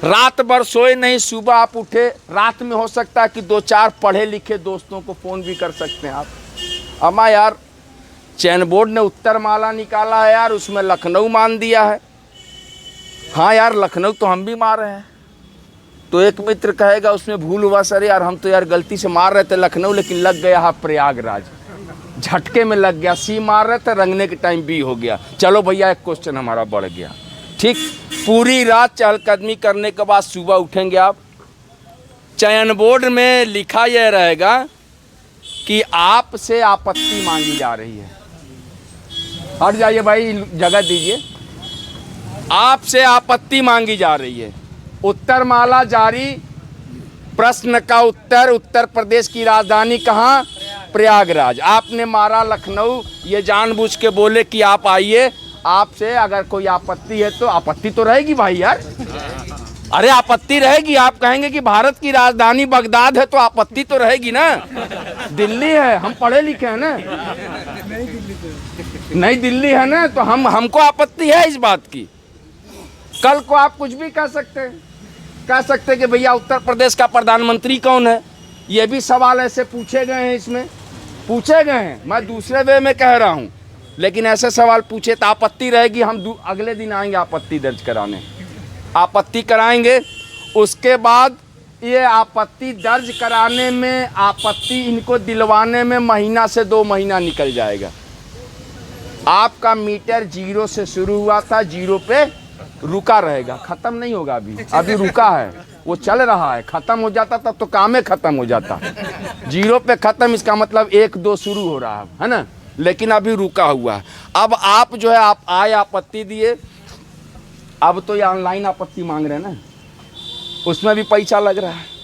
रात भर सोए नहीं, सुबह आप उठे, रात में हो सकता है कि 2-4 पढ़े लिखे दोस्तों को फ़ोन भी कर सकते हैं आप, अम्मा यार चयन बोर्ड ने उत्तर माला निकाला है यार, उसमें लखनऊ मान दिया है। हाँ यार लखनऊ तो हम भी मार रहे हैं। तो एक मित्र कहेगा उसमें भूल हुआ सर यार, हम तो यार गलती से मार रहे थे लखनऊ, लेकिन लग गया है प्रयागराज, झटके में लग गया। सी मार रहे थे, रंगने के टाइम बी हो गया। चलो भैया एक क्वेश्चन हमारा बढ़ गया। ठीक, पूरी रात चहलकदमी करने के बाद सुबह उठेंगे आप, चयन बोर्ड में लिखा यह रहेगा कि आपसे आपत्ति मांगी जा रही है। हट जाइए भाई, जगह दीजिए। आपसे आपत्ति मांगी जा रही है। उत्तर माला जारी, प्रश्न का उत्तर, उत्तर प्रदेश की राजधानी कहाँ? प्रयागराज। आपने मारा लखनऊ, ये जानबूझ के बोले कि आप आइए, आपसे अगर कोई आपत्ति है तो आपत्ति तो रहेगी भाई यार। अरे आपत्ति रहेगी, आप कहेंगे कि भारत की राजधानी बगदाद है तो आपत्ति तो रहेगी ना। दिल्ली है, हम पढ़े लिखे हैं ना, नहीं दिल्ली है ना, तो हमको आपत्ति है इस बात की। कल को आप कुछ भी कह सकते हैं, कह सकते हैं कि भैया उत्तर प्रदेश का प्रधानमंत्री कौन है। ये भी सवाल ऐसे पूछे गए हैं, इसमें पूछे गए हैं, मैं दूसरे वे में कह रहा हूँ, लेकिन ऐसे सवाल पूछे तो आपत्ति रहेगी। हम अगले दिन आएंगे आपत्ति दर्ज कराने, आपत्ति कराएंगे। उसके बाद ये आपत्ति दर्ज कराने में, आपत्ति इनको दिलवाने में महीना से 2 महीना निकल जाएगा। आपका मीटर 0 से शुरू हुआ था, 0 पे रुका रहेगा, खत्म नहीं होगा। अभी रुका है, वो चल रहा है। खत्म हो जाता तब तो काम खत्म हो जाता। 0 पे खत्म, इसका मतलब 1-2 शुरू हो रहा है ना, लेकिन अभी रुका हुआ है। अब आप जो है, आप आए आपत्ति दिए, अब तो ये ऑनलाइन आपत्ति मांग रहे हैं ना, उसमें भी पैसा लग रहा है।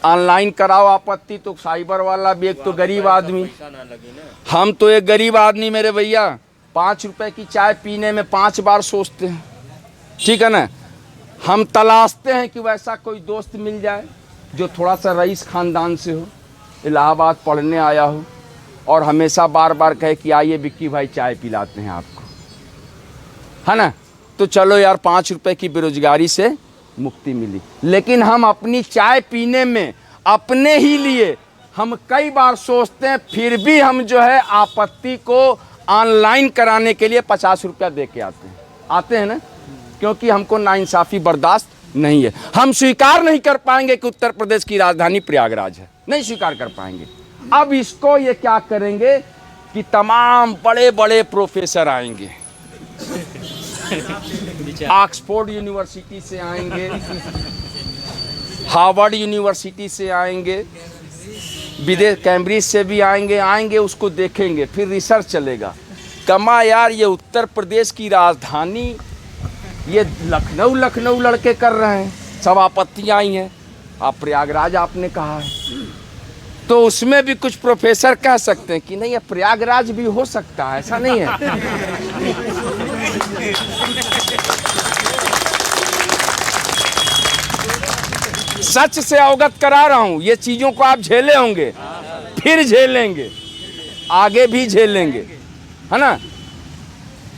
ऑनलाइन कराओ आपत्ति तो साइबर वाला भी, एक तो गरीब आदमी, हम तो एक गरीब आदमी मेरे भैया, 5 रुपए की चाय पीने में 5 बार सोचते हैं, ठीक है ना। हम तलाशते हैं कि वैसा कोई दोस्त मिल जाए जो थोड़ा सा रईस खानदान से हो, इलाहाबाद पढ़ने आया हो, और हमेशा बार बार कहे कि आइए विक्की भाई चाय पिलाते हैं आपको, है ना। तो चलो यार 5 रुपए की बेरोजगारी से मुक्ति मिली। लेकिन हम अपनी चाय पीने में अपने ही लिए हम कई बार सोचते हैं, फिर भी हम जो है आपत्ति को ऑनलाइन कराने के लिए 50 रुपया दे के आते हैं ना, क्योंकि हमको नाइंसाफ़ी बर्दाश्त नहीं है। हम स्वीकार नहीं कर पाएंगे कि उत्तर प्रदेश की राजधानी प्रयागराज है, नहीं स्वीकार कर पाएंगे। अब इसको ये क्या करेंगे कि तमाम बड़े बड़े प्रोफेसर आएंगे, ऑक्सफोर्ड यूनिवर्सिटी से आएंगे, हार्वर्ड यूनिवर्सिटी से आएंगे, विदेश कैम्ब्रिज से भी आएंगे, उसको देखेंगे, फिर रिसर्च चलेगा। कमा यार ये उत्तर प्रदेश की राजधानी, ये लखनऊ लड़के कर रहे हैं, सब आपत्तियाँ आई हैं, आप प्रयागराज आपने कहा है, तो उसमें भी कुछ प्रोफेसर कह सकते हैं कि नहीं ये प्रयागराज भी हो सकता है, ऐसा नहीं है। सच से अवगत करा रहा हूं, ये चीजों को आप झेले होंगे, फिर झेलेंगे, आगे भी झेलेंगे, है ना।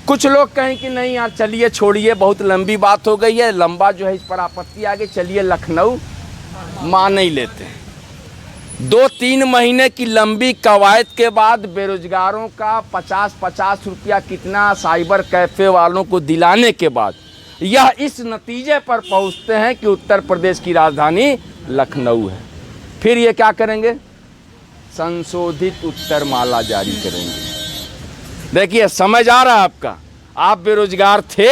कुछ लोग कहें कि नहीं यार चलिए छोड़िए, बहुत लंबी बात हो गई है, लंबा जो है इस पर आपत्ति आ गई, चलिए लखनऊ मान नहीं लेते। 2-3 महीने की लंबी कवायद के बाद बेरोजगारों का 50-50 रुपया कितना साइबर कैफ़े वालों को दिलाने के बाद यह इस नतीजे पर पहुंचते हैं कि उत्तर प्रदेश की राजधानी लखनऊ है। फिर ये क्या करेंगे? संशोधित उत्तर माला जारी करेंगे। देखिए समझ आ रहा है आपका, आप बेरोजगार थे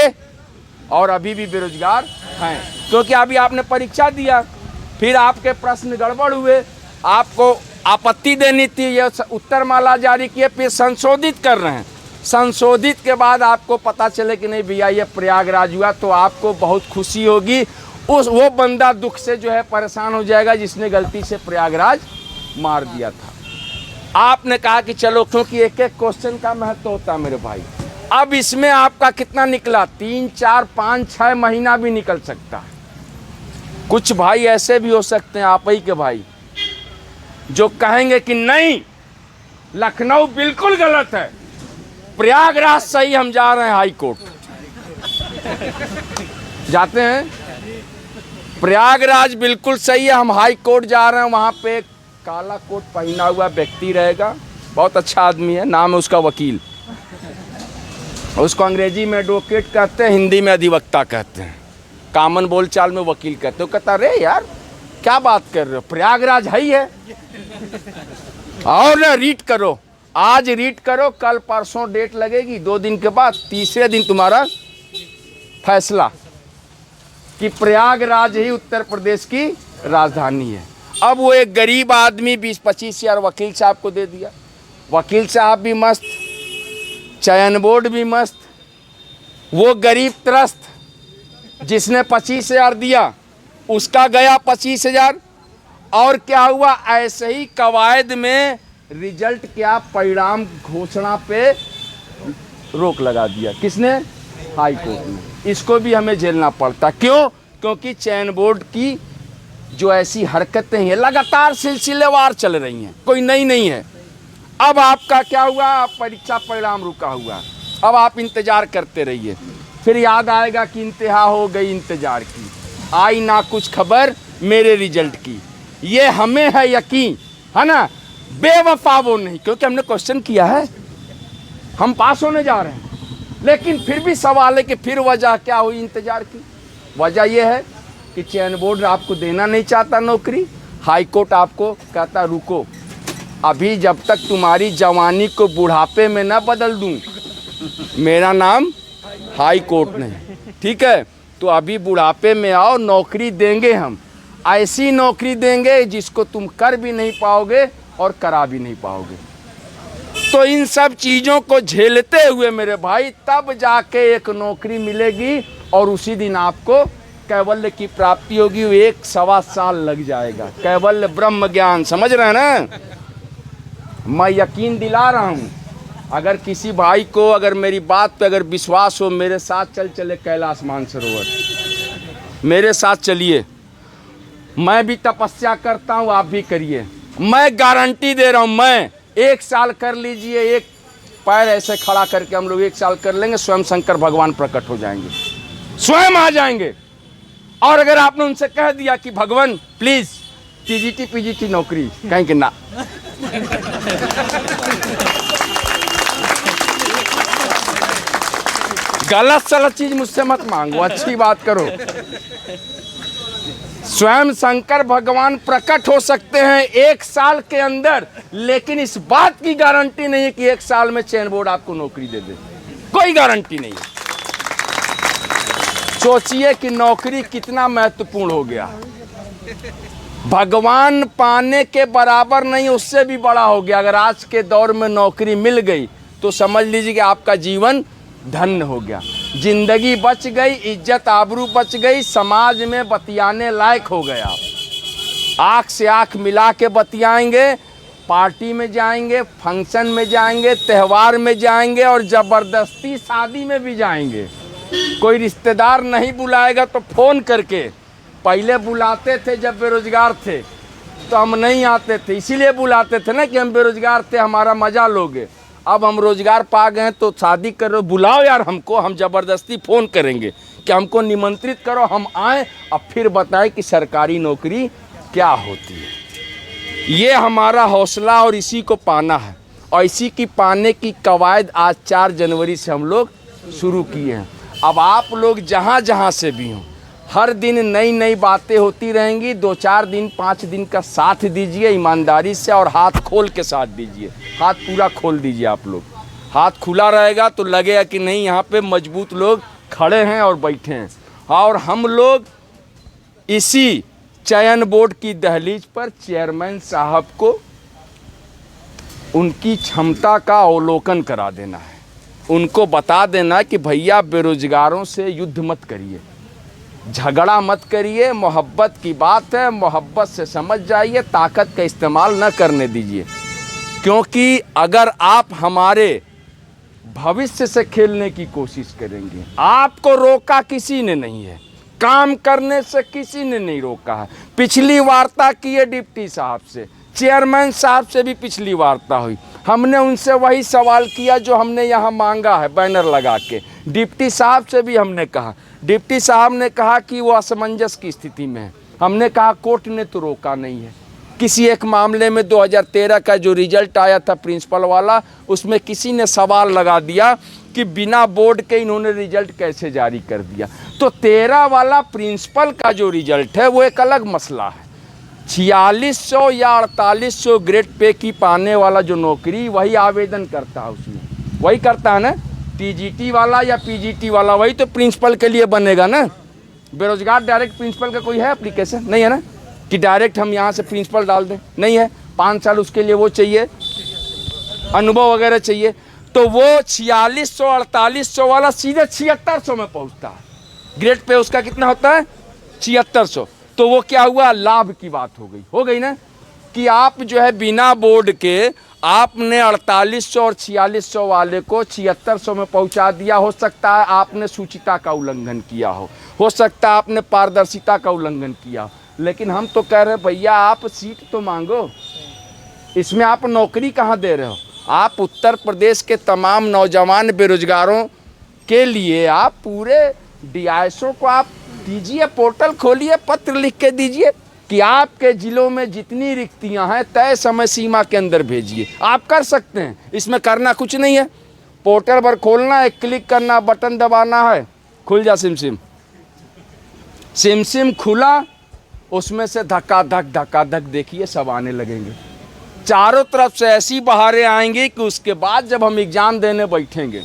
और अभी भी बेरोजगार हैं, क्योंकि अभी आपने परीक्षा दिया, फिर आपके प्रश्न गड़बड़ हुए, आपको आपत्ति देनी थी, ये उत्तर माला जारी किए, फिर संशोधित कर रहे हैं। संशोधित के बाद आपको पता चले कि नहीं भैया ये प्रयागराज हुआ, तो आपको बहुत खुशी होगी। वो बंदा दुख से जो है परेशान हो जाएगा जिसने गलती से प्रयागराज मार दिया था। आपने कहा कि चलो, क्योंकि एक एक क्वेश्चन का महत्व होता है मेरे भाई, अब इसमें आपका कितना निकला, 3, 4, 5, 6 महीना भी निकल सकता है। कुछ भाई ऐसे भी हो सकते हैं, आप ही के भाई, जो कहेंगे कि नहीं लखनऊ बिल्कुल गलत है, प्रयागराज सही, हम जा रहे हैं हाई कोर्ट। जाते हैं प्रयागराज बिल्कुल सही है, हम हाई कोर्ट जा रहे हैं। वहाँ पे एक काला कोट पहना हुआ व्यक्ति रहेगा, बहुत अच्छा आदमी है, नाम है उसका वकील। उसको अंग्रेजी में एडवोकेट कहते हैं, हिंदी में अधिवक्ता कहते हैं, कॉमन बोलचाल में वकील कहते हो। कहता अरे यार क्या बात कर रहे हो, प्रयागराज है ही है, और ना रीट करो, आज रीट करो, कल परसों डेट लगेगी, 2 दिन के बाद तीसरे दिन तुम्हारा फैसला कि प्रयागराज ही उत्तर प्रदेश की राजधानी है। अब वो एक गरीब आदमी 20-25 हज़ार वकील साहब को दे दिया। वकील साहब भी मस्त, चयन बोर्ड भी मस्त, वो गरीब त्रस्त जिसने 25,000 दिया उसका गया 25,000। और क्या हुआ, ऐसे ही कवायद में रिजल्ट क्या, परिणाम घोषणा पे रोक लगा दिया। किसने? हाई कोर्ट ने। इसको भी हमें झेलना पड़ता। क्यों? क्योंकि चयन बोर्ड की जो ऐसी हरकतें हैं लगातार सिलसिलेवार चल रही हैं, कोई नई नहीं है। अब आपका क्या हुआ, परीक्षा परिणाम रुका हुआ, अब आप इंतजार करते रहिए, फिर याद आएगा कि इंतहा हो गई इंतजार की, आई ना कुछ खबर मेरे रिजल्ट की। ये हमें है यकीन, है ना, बेवफा वो नहीं, क्योंकि हमने क्वेश्चन किया है, हम पास होने जा रहे हैं। लेकिन फिर भी सवाल है कि फिर वजह क्या हुई इंतजार की? वजह यह है कि चयन बोर्ड आपको देना नहीं चाहता नौकरी, हाई कोर्ट आपको कहता रुको, अभी जब तक तुम्हारी जवानी को बुढ़ापे में न बदल दूं, मेरा नाम हाई कोर्ट नहीं, ठीक है? तो अभी बुढ़ापे में आओ, नौकरी देंगे हम, ऐसी नौकरी देंगे जिसको तुम कर भी नहीं पाओगे और करा भी नहीं पाओगे। तो इन सब चीज़ों को झेलते हुए मेरे भाई तब जाके एक नौकरी मिलेगी, और उसी दिन आपको कैवल्य की प्राप्ति होगी। 1-1.25 साल लग जाएगा। कैवल्य ब्रह्म ज्ञान, समझ रहे हैं ना? मैं यकीन दिला रहा हूँ, अगर किसी भाई को अगर मेरी बात पे अगर विश्वास हो, मेरे साथ चले कैलाश मानसरोवर, मेरे साथ चलिए, मैं भी तपस्या करता हूँ, आप भी करिए, मैं गारंटी दे रहा हूँ। मैं 1 साल कर लीजिए, एक पैर ऐसे खड़ा करके हम लोग 1 साल कर लेंगे, स्वयं शंकर भगवान प्रकट हो जाएंगे, स्वयं आ जाएंगे। और अगर आपने उनसे कह दिया कि भगवान प्लीज टीजीटी पीजीटी नौकरी, कहेंगे ना, गलत सलत चीज मुझसे मत मांगो, अच्छी बात करो। स्वयं शंकर भगवान प्रकट हो सकते हैं 1 साल के अंदर, लेकिन इस बात की गारंटी नहीं है कि 1 साल में चयन बोर्ड आपको नौकरी दे दे, कोई गारंटी नहीं है। सोचिए कि नौकरी कितना महत्वपूर्ण हो गया, भगवान पाने के बराबर नहीं, उससे भी बड़ा हो गया। अगर आज के दौर में नौकरी मिल गई तो समझ लीजिए कि आपका जीवन धन्य हो गया, जिंदगी बच गई, इज्जत आबरू बच गई, समाज में बतियाने लायक हो गया। आँख से आँख मिला के बतियाएंगे, पार्टी में जाएंगे, फंक्शन में जाएंगे, त्यौहार में जाएंगे, और ज़बरदस्ती शादी में भी जाएंगे। कोई रिश्तेदार नहीं बुलाएगा तो फ़ोन करके, पहले बुलाते थे जब बेरोजगार थे तो हम नहीं आते थे, इसीलिए बुलाते थे ना कि हम बेरोजगार थे, हमारा मज़ा लोगे। अब हम रोजगार पा गए हैं तो शादी करो, बुलाओ यार हमको, हम ज़बरदस्ती फ़ोन करेंगे कि हमको निमंत्रित करो, हम आएँ, अब फिर बताएं कि सरकारी नौकरी क्या होती है। ये हमारा हौसला और इसी को पाना है, और इसी की पाने की कवायद आज 4 जनवरी से हम लोग शुरू किए हैं। अब आप लोग जहाँ जहाँ से भी हों, हर दिन नई नई बातें होती रहेंगी। 2-4 दिन 5 दिन का साथ दीजिए ईमानदारी से, और हाथ खोल के साथ दीजिए, हाथ पूरा खोल दीजिए। आप लोग हाथ खुला रहेगा तो लगेगा कि नहीं यहाँ पे मजबूत लोग खड़े हैं और बैठे हैं। और हम लोग इसी चयन बोर्ड की दहलीज पर चेयरमैन साहब को उनकी क्षमता का अवलोकन करा देना है, उनको बता देना कि भैया बेरोजगारों से युद्ध मत करिए, झगड़ा मत करिए, मोहब्बत की बात है, मोहब्बत से समझ जाइए, ताकत का इस्तेमाल न करने दीजिए। क्योंकि अगर आप हमारे भविष्य से खेलने की कोशिश करेंगे। आपको रोका किसी ने नहीं है, काम करने से किसी ने नहीं रोका है। पिछली वार्ता की है डिप्टी साहब से, चेयरमैन साहब से भी पिछली वार्ता हुई, हमने उनसे वही सवाल किया जो हमने यहाँ मांगा है बैनर लगा के। डिप्टी साहब से भी हमने कहा, डिप्टी साहब ने कहा कि वो असमंजस की स्थिति में है। हमने कहा कोर्ट ने तो रोका नहीं है। किसी एक मामले में 2013 का जो रिजल्ट आया था प्रिंसिपल वाला, उसमें किसी ने सवाल लगा दिया कि बिना बोर्ड के इन्होंने रिजल्ट कैसे जारी कर दिया। तो 13 वाला प्रिंसिपल का जो रिजल्ट है वो एक अलग मसला है। 4600 या 4800 ग्रेड पे की पाने वाला जो नौकरी, वही आवेदन करता है, उसमें वही करता है ना। टीजीटी वाला या पीजीटी वाला वही तो प्रिंसिपल के लिए बनेगा ना। बेरोजगार डायरेक्ट प्रिंसिपल का कोई है एप्लीकेशन? नहीं है ना, कि डायरेक्ट हम यहाँ से प्रिंसिपल डाल दें, नहीं है। 5 साल उसके लिए वो चाहिए, अनुभव वगैरह चाहिए। तो वो 4600 4800 वाला सीधे 7600 में पहुँचता है। ग्रेड पे उसका कितना होता है? 7600। तो वो क्या हुआ, लाभ की बात हो गई ना, कि आप जो है बिना बोर्ड के आपने 4800 और 4600 वाले को 7600 में पहुंचा दिया। हो सकता है आपने सूचिता का उल्लंघन किया हो सकता है आपने पारदर्शिता का उल्लंघन किया हो, लेकिन हम तो कह रहे हैं भैया आप सीट तो मांगो, इसमें आप नौकरी कहाँ दे रहे हो? आप उत्तर प्रदेश के तमाम नौजवान बेरोजगारों के लिए आप पूरे DISO को आप दीजिए, पोर्टल खोलिए, पत्र लिख के दीजिए कि आपके ज़िलों में जितनी रिक्तियां हैं तय समय सीमा के अंदर भेजिए। आप कर सकते हैं, इसमें करना कुछ नहीं है। पोर्टल पर खोलना है, क्लिक करना, बटन दबाना है, खुल जा सिम सिम खुला, उसमें से धक्का धक देखिए सब आने लगेंगे। चारों तरफ से ऐसी बहारें आएंगी कि उसके बाद जब हम एग्ज़ाम देने बैठेंगे,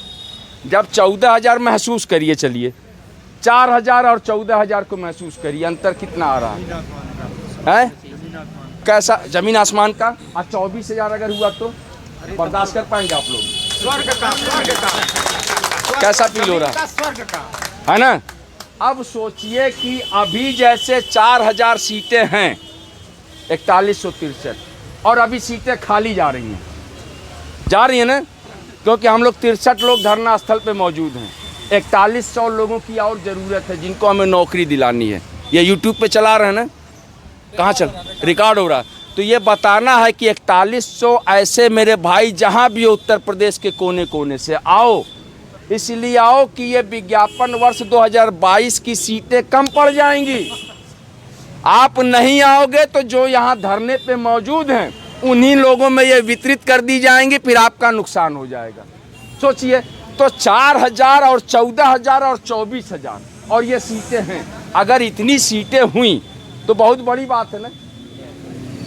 जब 14,000 महसूस करिए, चलिए 4,000 और 14,000 को महसूस करिए, अंतर कितना आ रहा है? कैसा जमीन आसमान का। और 24,000 अगर हुआ तो बर्दाश्त कर पाएंगे आप लोग? स्वर्ग का कैसा फील हो रहा है ना? अब सोचिए कि अभी जैसे 4,000 सीटें हैं, 4163, और अभी सीटें खाली जा रही हैं ना, क्योंकि हम लोग 63 लोग धरना स्थल पे मौजूद हैं। 4100 लोगों की और ज़रूरत है जिनको हमें नौकरी दिलानी है। ये यूट्यूब पे चला रहे हैं ना, कहाँ चल रिकॉर्ड हो रहा है। तो ये बताना है कि 4100 ऐसे मेरे भाई जहाँ भी हो उत्तर प्रदेश के कोने कोने से आओ, इसलिए आओ कि ये विज्ञापन वर्ष 2022 की सीटें कम पड़ जाएंगी। आप नहीं आओगे तो जो यहाँ धरने पे मौजूद हैं उन्हीं लोगों में ये वितरित कर दी जाएंगी, फिर आपका नुकसान हो जाएगा। सोचिए, तो 4,000 और 14,000 और 24,000 और ये सीटें हैं। अगर इतनी सीटें हुई तो बहुत बड़ी बात है ना।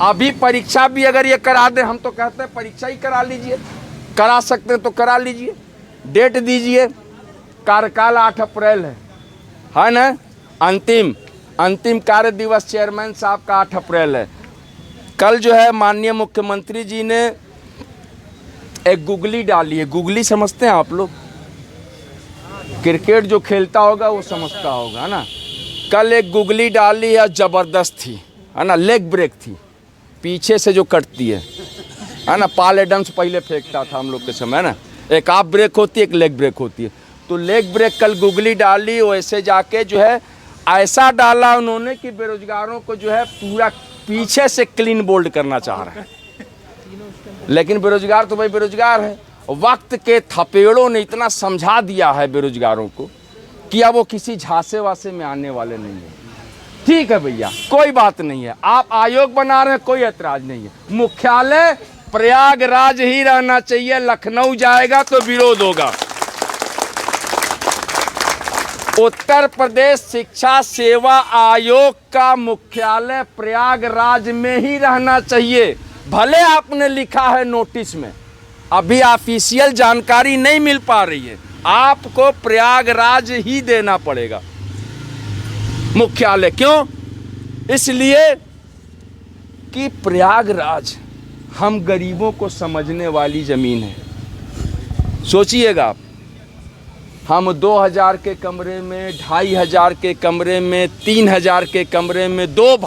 अभी परीक्षा भी अगर ये करा दें, हम तो कहते हैं परीक्षा ही करा लीजिए, करा सकते हैं तो करा लीजिए, डेट दीजिए। कार्यकाल 8 अप्रैल है ना, अंतिम कार्य दिवस चेयरमैन साहब का 8 अप्रैल है। कल जो है माननीय मुख्यमंत्री जी ने एक गुगली डाली है। गुगली समझते हैं आप लोग? क्रिकेट जो खेलता होगा वो समझता होगा ना। कल एक गुगली डाली है, ज़बरदस्त थी, है ना, लेग ब्रेक थी, पीछे से जो कटती है ना। पाल एडम्स पहले फेंकता था हम लोग के समय ना, एक आप ब्रेक होती है, एक लेग ब्रेक होती है। तो लेग ब्रेक कल गुगली डाली, वैसे जाके जो है ऐसा डाला उन्होंने कि बेरोजगारों को जो है पूरा पीछे से क्लीन बोल्ड करना चाह रहे हैं। लेकिन बेरोजगार तो भाई बेरोजगार है। वक्त के थपेड़ों ने इतना समझा दिया है बेरोजगारों को कि अब वो किसी झांसे वासे में आने वाले नहीं है। ठीक है भैया, कोई बात नहीं है, आप आयोग बना रहे हैं, कोई ऐतराज नहीं है। मुख्यालय प्रयागराज ही रहना चाहिए, लखनऊ जाएगा तो विरोध होगा। उत्तर प्रदेश शिक्षा सेवा आयोग का मुख्यालय प्रयागराज में ही रहना चाहिए। भले आपने लिखा है नोटिस में, अभी ऑफिशियल जानकारी नहीं मिल पा रही है, आपको प्रयागराज ही देना पड़ेगा मुख्यालय। क्यों? इसलिए कि प्रयागराज हम गरीबों को समझने वाली ज़मीन है। सोचिएगा आप, हम 2000 के कमरे में, 2500 के कमरे में, 3000 के कमरे में, 2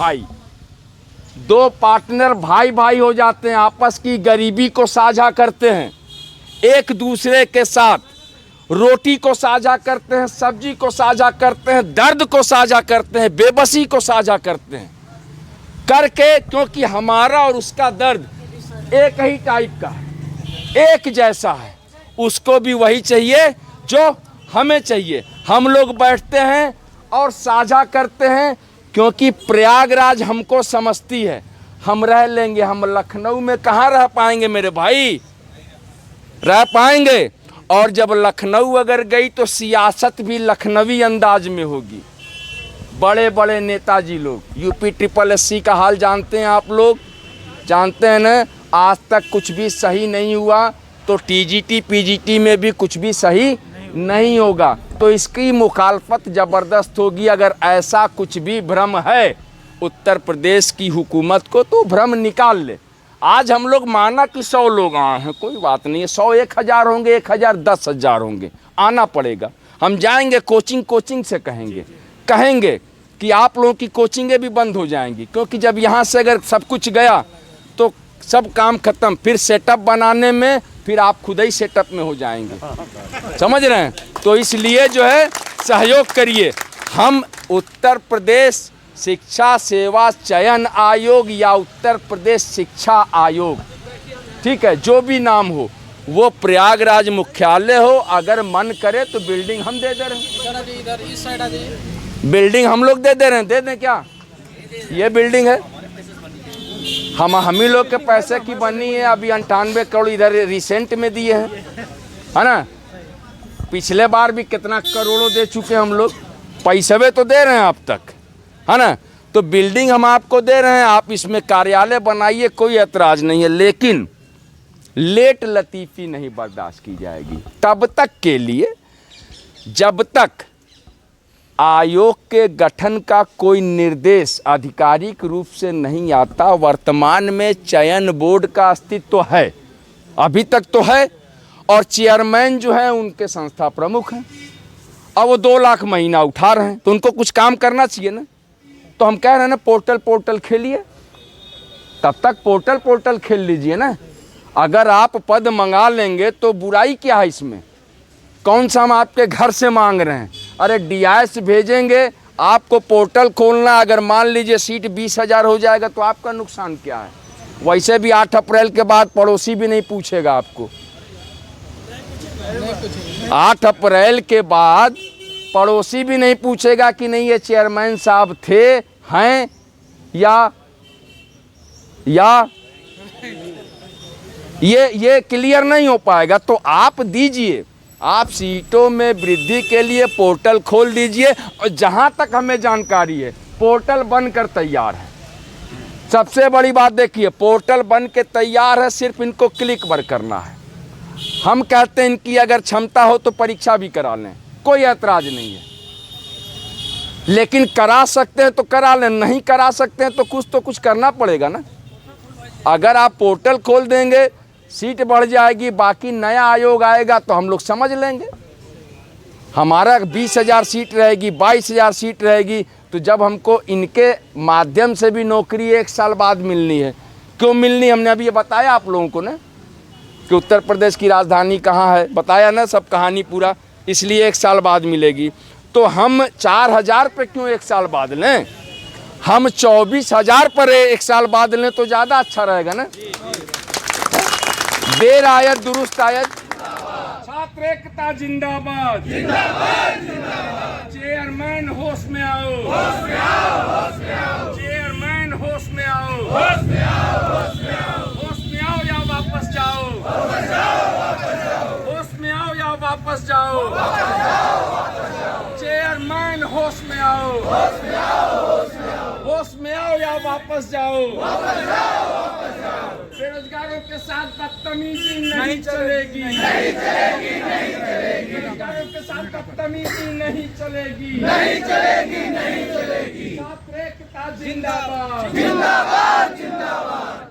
पार्टनर भाई भाई हो जाते हैं, आपस की गरीबी को साझा करते हैं। एक दूसरे के साथ रोटी को साझा करते हैं, सब्जी को साझा करते हैं, दर्द को साझा करते हैं, बेबसी को साझा करते हैं करके, क्योंकि हमारा और उसका दर्द एक ही टाइप का है, एक जैसा है। उसको भी वही चाहिए जो हमें चाहिए। हम लोग बैठते हैं और साझा करते हैं, क्योंकि प्रयागराज हमको समझती है। हम रह लेंगे, हम लखनऊ में कहाँ रह पाएंगे मेरे भाई, रह पाएंगे। और जब लखनऊ अगर गई तो सियासत भी लखनवी अंदाज में होगी। बड़े बड़े नेताजी लोग, यूपी SSS का हाल जानते हैं आप लोग, जानते हैं ना, आज तक कुछ भी सही नहीं हुआ, तो TGT PGT में भी कुछ भी सही नहीं होगा। तो इसकी मुखालफत ज़बरदस्त होगी। अगर ऐसा कुछ भी भ्रम है उत्तर प्रदेश की हुकूमत को, तो भ्रम निकाल ले। आज हम लोग माना कि 100 लोग आए हैं, कोई बात नहीं है, 100 1000 होंगे, 1000 10,000 होंगे, आना पड़ेगा। हम जाएंगे कोचिंग से कहेंगे कि आप लोगों की कोचिंगें भी बंद हो जाएंगी, क्योंकि जब यहाँ से अगर सब कुछ गया तो सब काम खत्म। फिर सेटअप बनाने में फिर आप खुद ही सेटअप में हो जाएंगे, समझ रहे हैं। तो इसलिए जो है सहयोग करिए। हम उत्तर प्रदेश शिक्षा सेवा चयन आयोग या उत्तर प्रदेश शिक्षा आयोग, ठीक है, जो भी नाम हो, वो प्रयागराज मुख्यालय हो, अगर मन करे तो बिल्डिंग हम दे दे रहे हैं, बिल्डिंग हम लोग दे दे रहे हैं। दे दें क्या? ये बिल्डिंग है, हम ही लोग के पैसे की बनी है। अभी 98 करोड़ इधर रिसेंट में दिए हैं, है ना। पिछले बार भी कितना करोड़ों दे चुके हम लोग, पैसे तो दे रहे हैं अब तक, है ना। तो बिल्डिंग हम आपको दे रहे हैं, आप इसमें कार्यालय बनाइए, कोई एतराज़ नहीं है। लेकिन लेट लतीफ़ी नहीं बर्दाश्त की जाएगी तब तक के लिए, जब तक आयोग के गठन का कोई निर्देश आधिकारिक रूप से नहीं आता। वर्तमान में चयन बोर्ड का अस्तित्व है, अभी तक तो है, और चेयरमैन जो है उनके संस्था प्रमुख हैं। अब वो 2 लाख महीना उठा रहे हैं, तो उनको कुछ काम करना चाहिए ना। तो हम कह रहे हैं ना, पोर्टल खेलिए, तब तक पोर्टल खेल लीजिए ना। अगर आप पद मंगा लेंगे तो बुराई क्या है इसमें? कौन सा हम आपके घर से मांग रहे हैं? अरे DIS भेजेंगे, आपको पोर्टल खोलना। अगर मान लीजिए सीट 20,000 हो जाएगा तो आपका नुकसान क्या है? वैसे भी 8 अप्रैल के बाद पड़ोसी भी नहीं पूछेगा आपको। 8 अप्रैल के बाद पड़ोसी भी नहीं पूछेगा कि नहीं ये चेयरमैन साहब थे, हैं या ये क्लियर नहीं हो पाएगा। तो आप दीजिए, आप सीटों में वृद्धि के लिए पोर्टल खोल दीजिए। और जहां तक हमें जानकारी है, पोर्टल बनकर तैयार है। सबसे बड़ी बात देखिए, पोर्टल बन के तैयार है, सिर्फ इनको क्लिक बर करना है। हम कहते हैं इनकी अगर क्षमता हो तो परीक्षा भी करा लें, कोई ऐतराज नहीं है। लेकिन करा सकते हैं तो करा लें, नहीं करा सकते हैं तो कुछ करना पड़ेगा ना। अगर आप पोर्टल खोल देंगे, सीट बढ़ जाएगी, बाकी नया आयोग आएगा तो हम लोग समझ लेंगे। हमारा 20,000 सीट रहेगी, 22,000 सीट रहेगी, तो जब हमको इनके माध्यम से भी नौकरी 1 साल बाद मिलनी है। क्यों मिलनी? हमने अभी ये बताया आप लोगों को ना, कि उत्तर प्रदेश की राजधानी कहाँ है, बताया ना सब कहानी पूरा। इसलिए 1 साल बाद मिलेगी। तो हम 4,000 पे क्यों 1 साल बाद लें? हम 24,000 पर 1 साल बाद लें तो ज़्यादा अच्छा रहेगा ना। देर आयत दुरुस्त आयत। छात्र एकता जिंदाबाद, चेयरमैन होश में आओ, चेयरमैन होश में आओ, होश में आओ या वापस जाओ, होश में आओ या वापस जाओ, चेयरमैन होश में आओ, होश में आओ या वापस जाओ। बेरोजगारों के साथ बदतमीजी नहीं चलेगी, बेरोजगारों के साथ बदतमीजी नहीं चलेगी, छात्र एकता जिंदाबाद,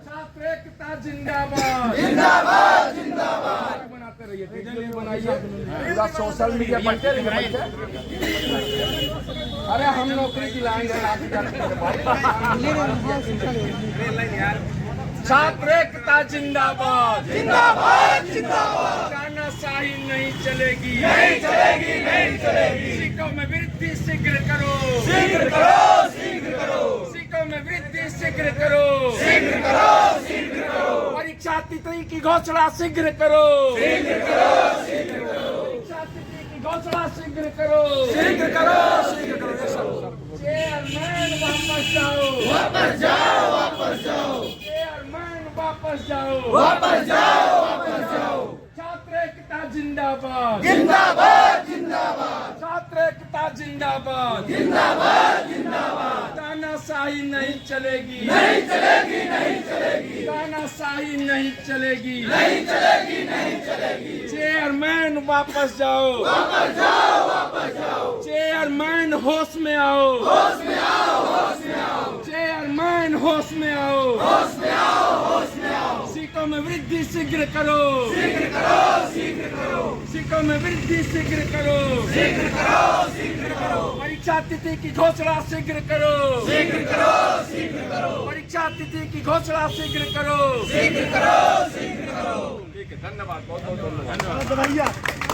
छात्र एकता जिंदाबाद, बनाते रहिए, वीडियो बनाइए, पूरा सोशल मीडिया पर। अरे हम नौकरी दिलाएंगे, छात्र एकता जिंदाबाद, तानाशाही नहीं चलेगी, नहीं चलेगी, नहीं चलेगी। सीटों में वृद्धि शीघ्र करो, शीघ्र करो, शीघ्र करो। सीटों में वृद्धि शीघ्र करो, शीघ्र करो, शीघ्र करो। परीक्षा तिथि की घोषणा शीघ्र करो, शीघ्र करो, शीघ्र करो। परीक्षा तिथि की घोषणा शीघ्र करो, शीघ्र करो, शीघ्र करो। चेयरमैन वापस जाओ, वापस जाओ, वापस जाओ। चेयरमैन वापस जाओ, वापस जाओ, वापस जाओ। छात्र एकता जिंदाबाद, जिंदाबाद, जिंदाबाद। छात्र एकता जिंदाबाद, जिंदाबाद, जिंदाबाद। तानाशाही नहीं चलेगी, नहीं चलेगी, नहीं चलेगी। तानाशाही नहीं चलेगी, नहीं चलेगी, नहीं चलेगी। चेयरमैन वापस जाओ, वापस जाओ, वापस जाओ। चेयरमैन होश में आओ, होश में आओ, होश में आओ। चेयरमैन होश में आओ, होश में आओ, होश में आओ। सीटों में वृद्धि शीघ्र करो, शीघ्र करो, शीघ्र करो। सीटों में वृद्धि शीघ्र करो, शीघ्र करो, शीघ्र करो। परीक्षा तिथि की घोषणा शीघ्र करो, शीघ्र करो, शीघ्र करो। परीक्षा तिथि की घोषणा शीघ्र करो, शीघ्र करो, शीघ्र करो। ठीक है, धन्यवाद, बहुत बहुत धन्यवाद।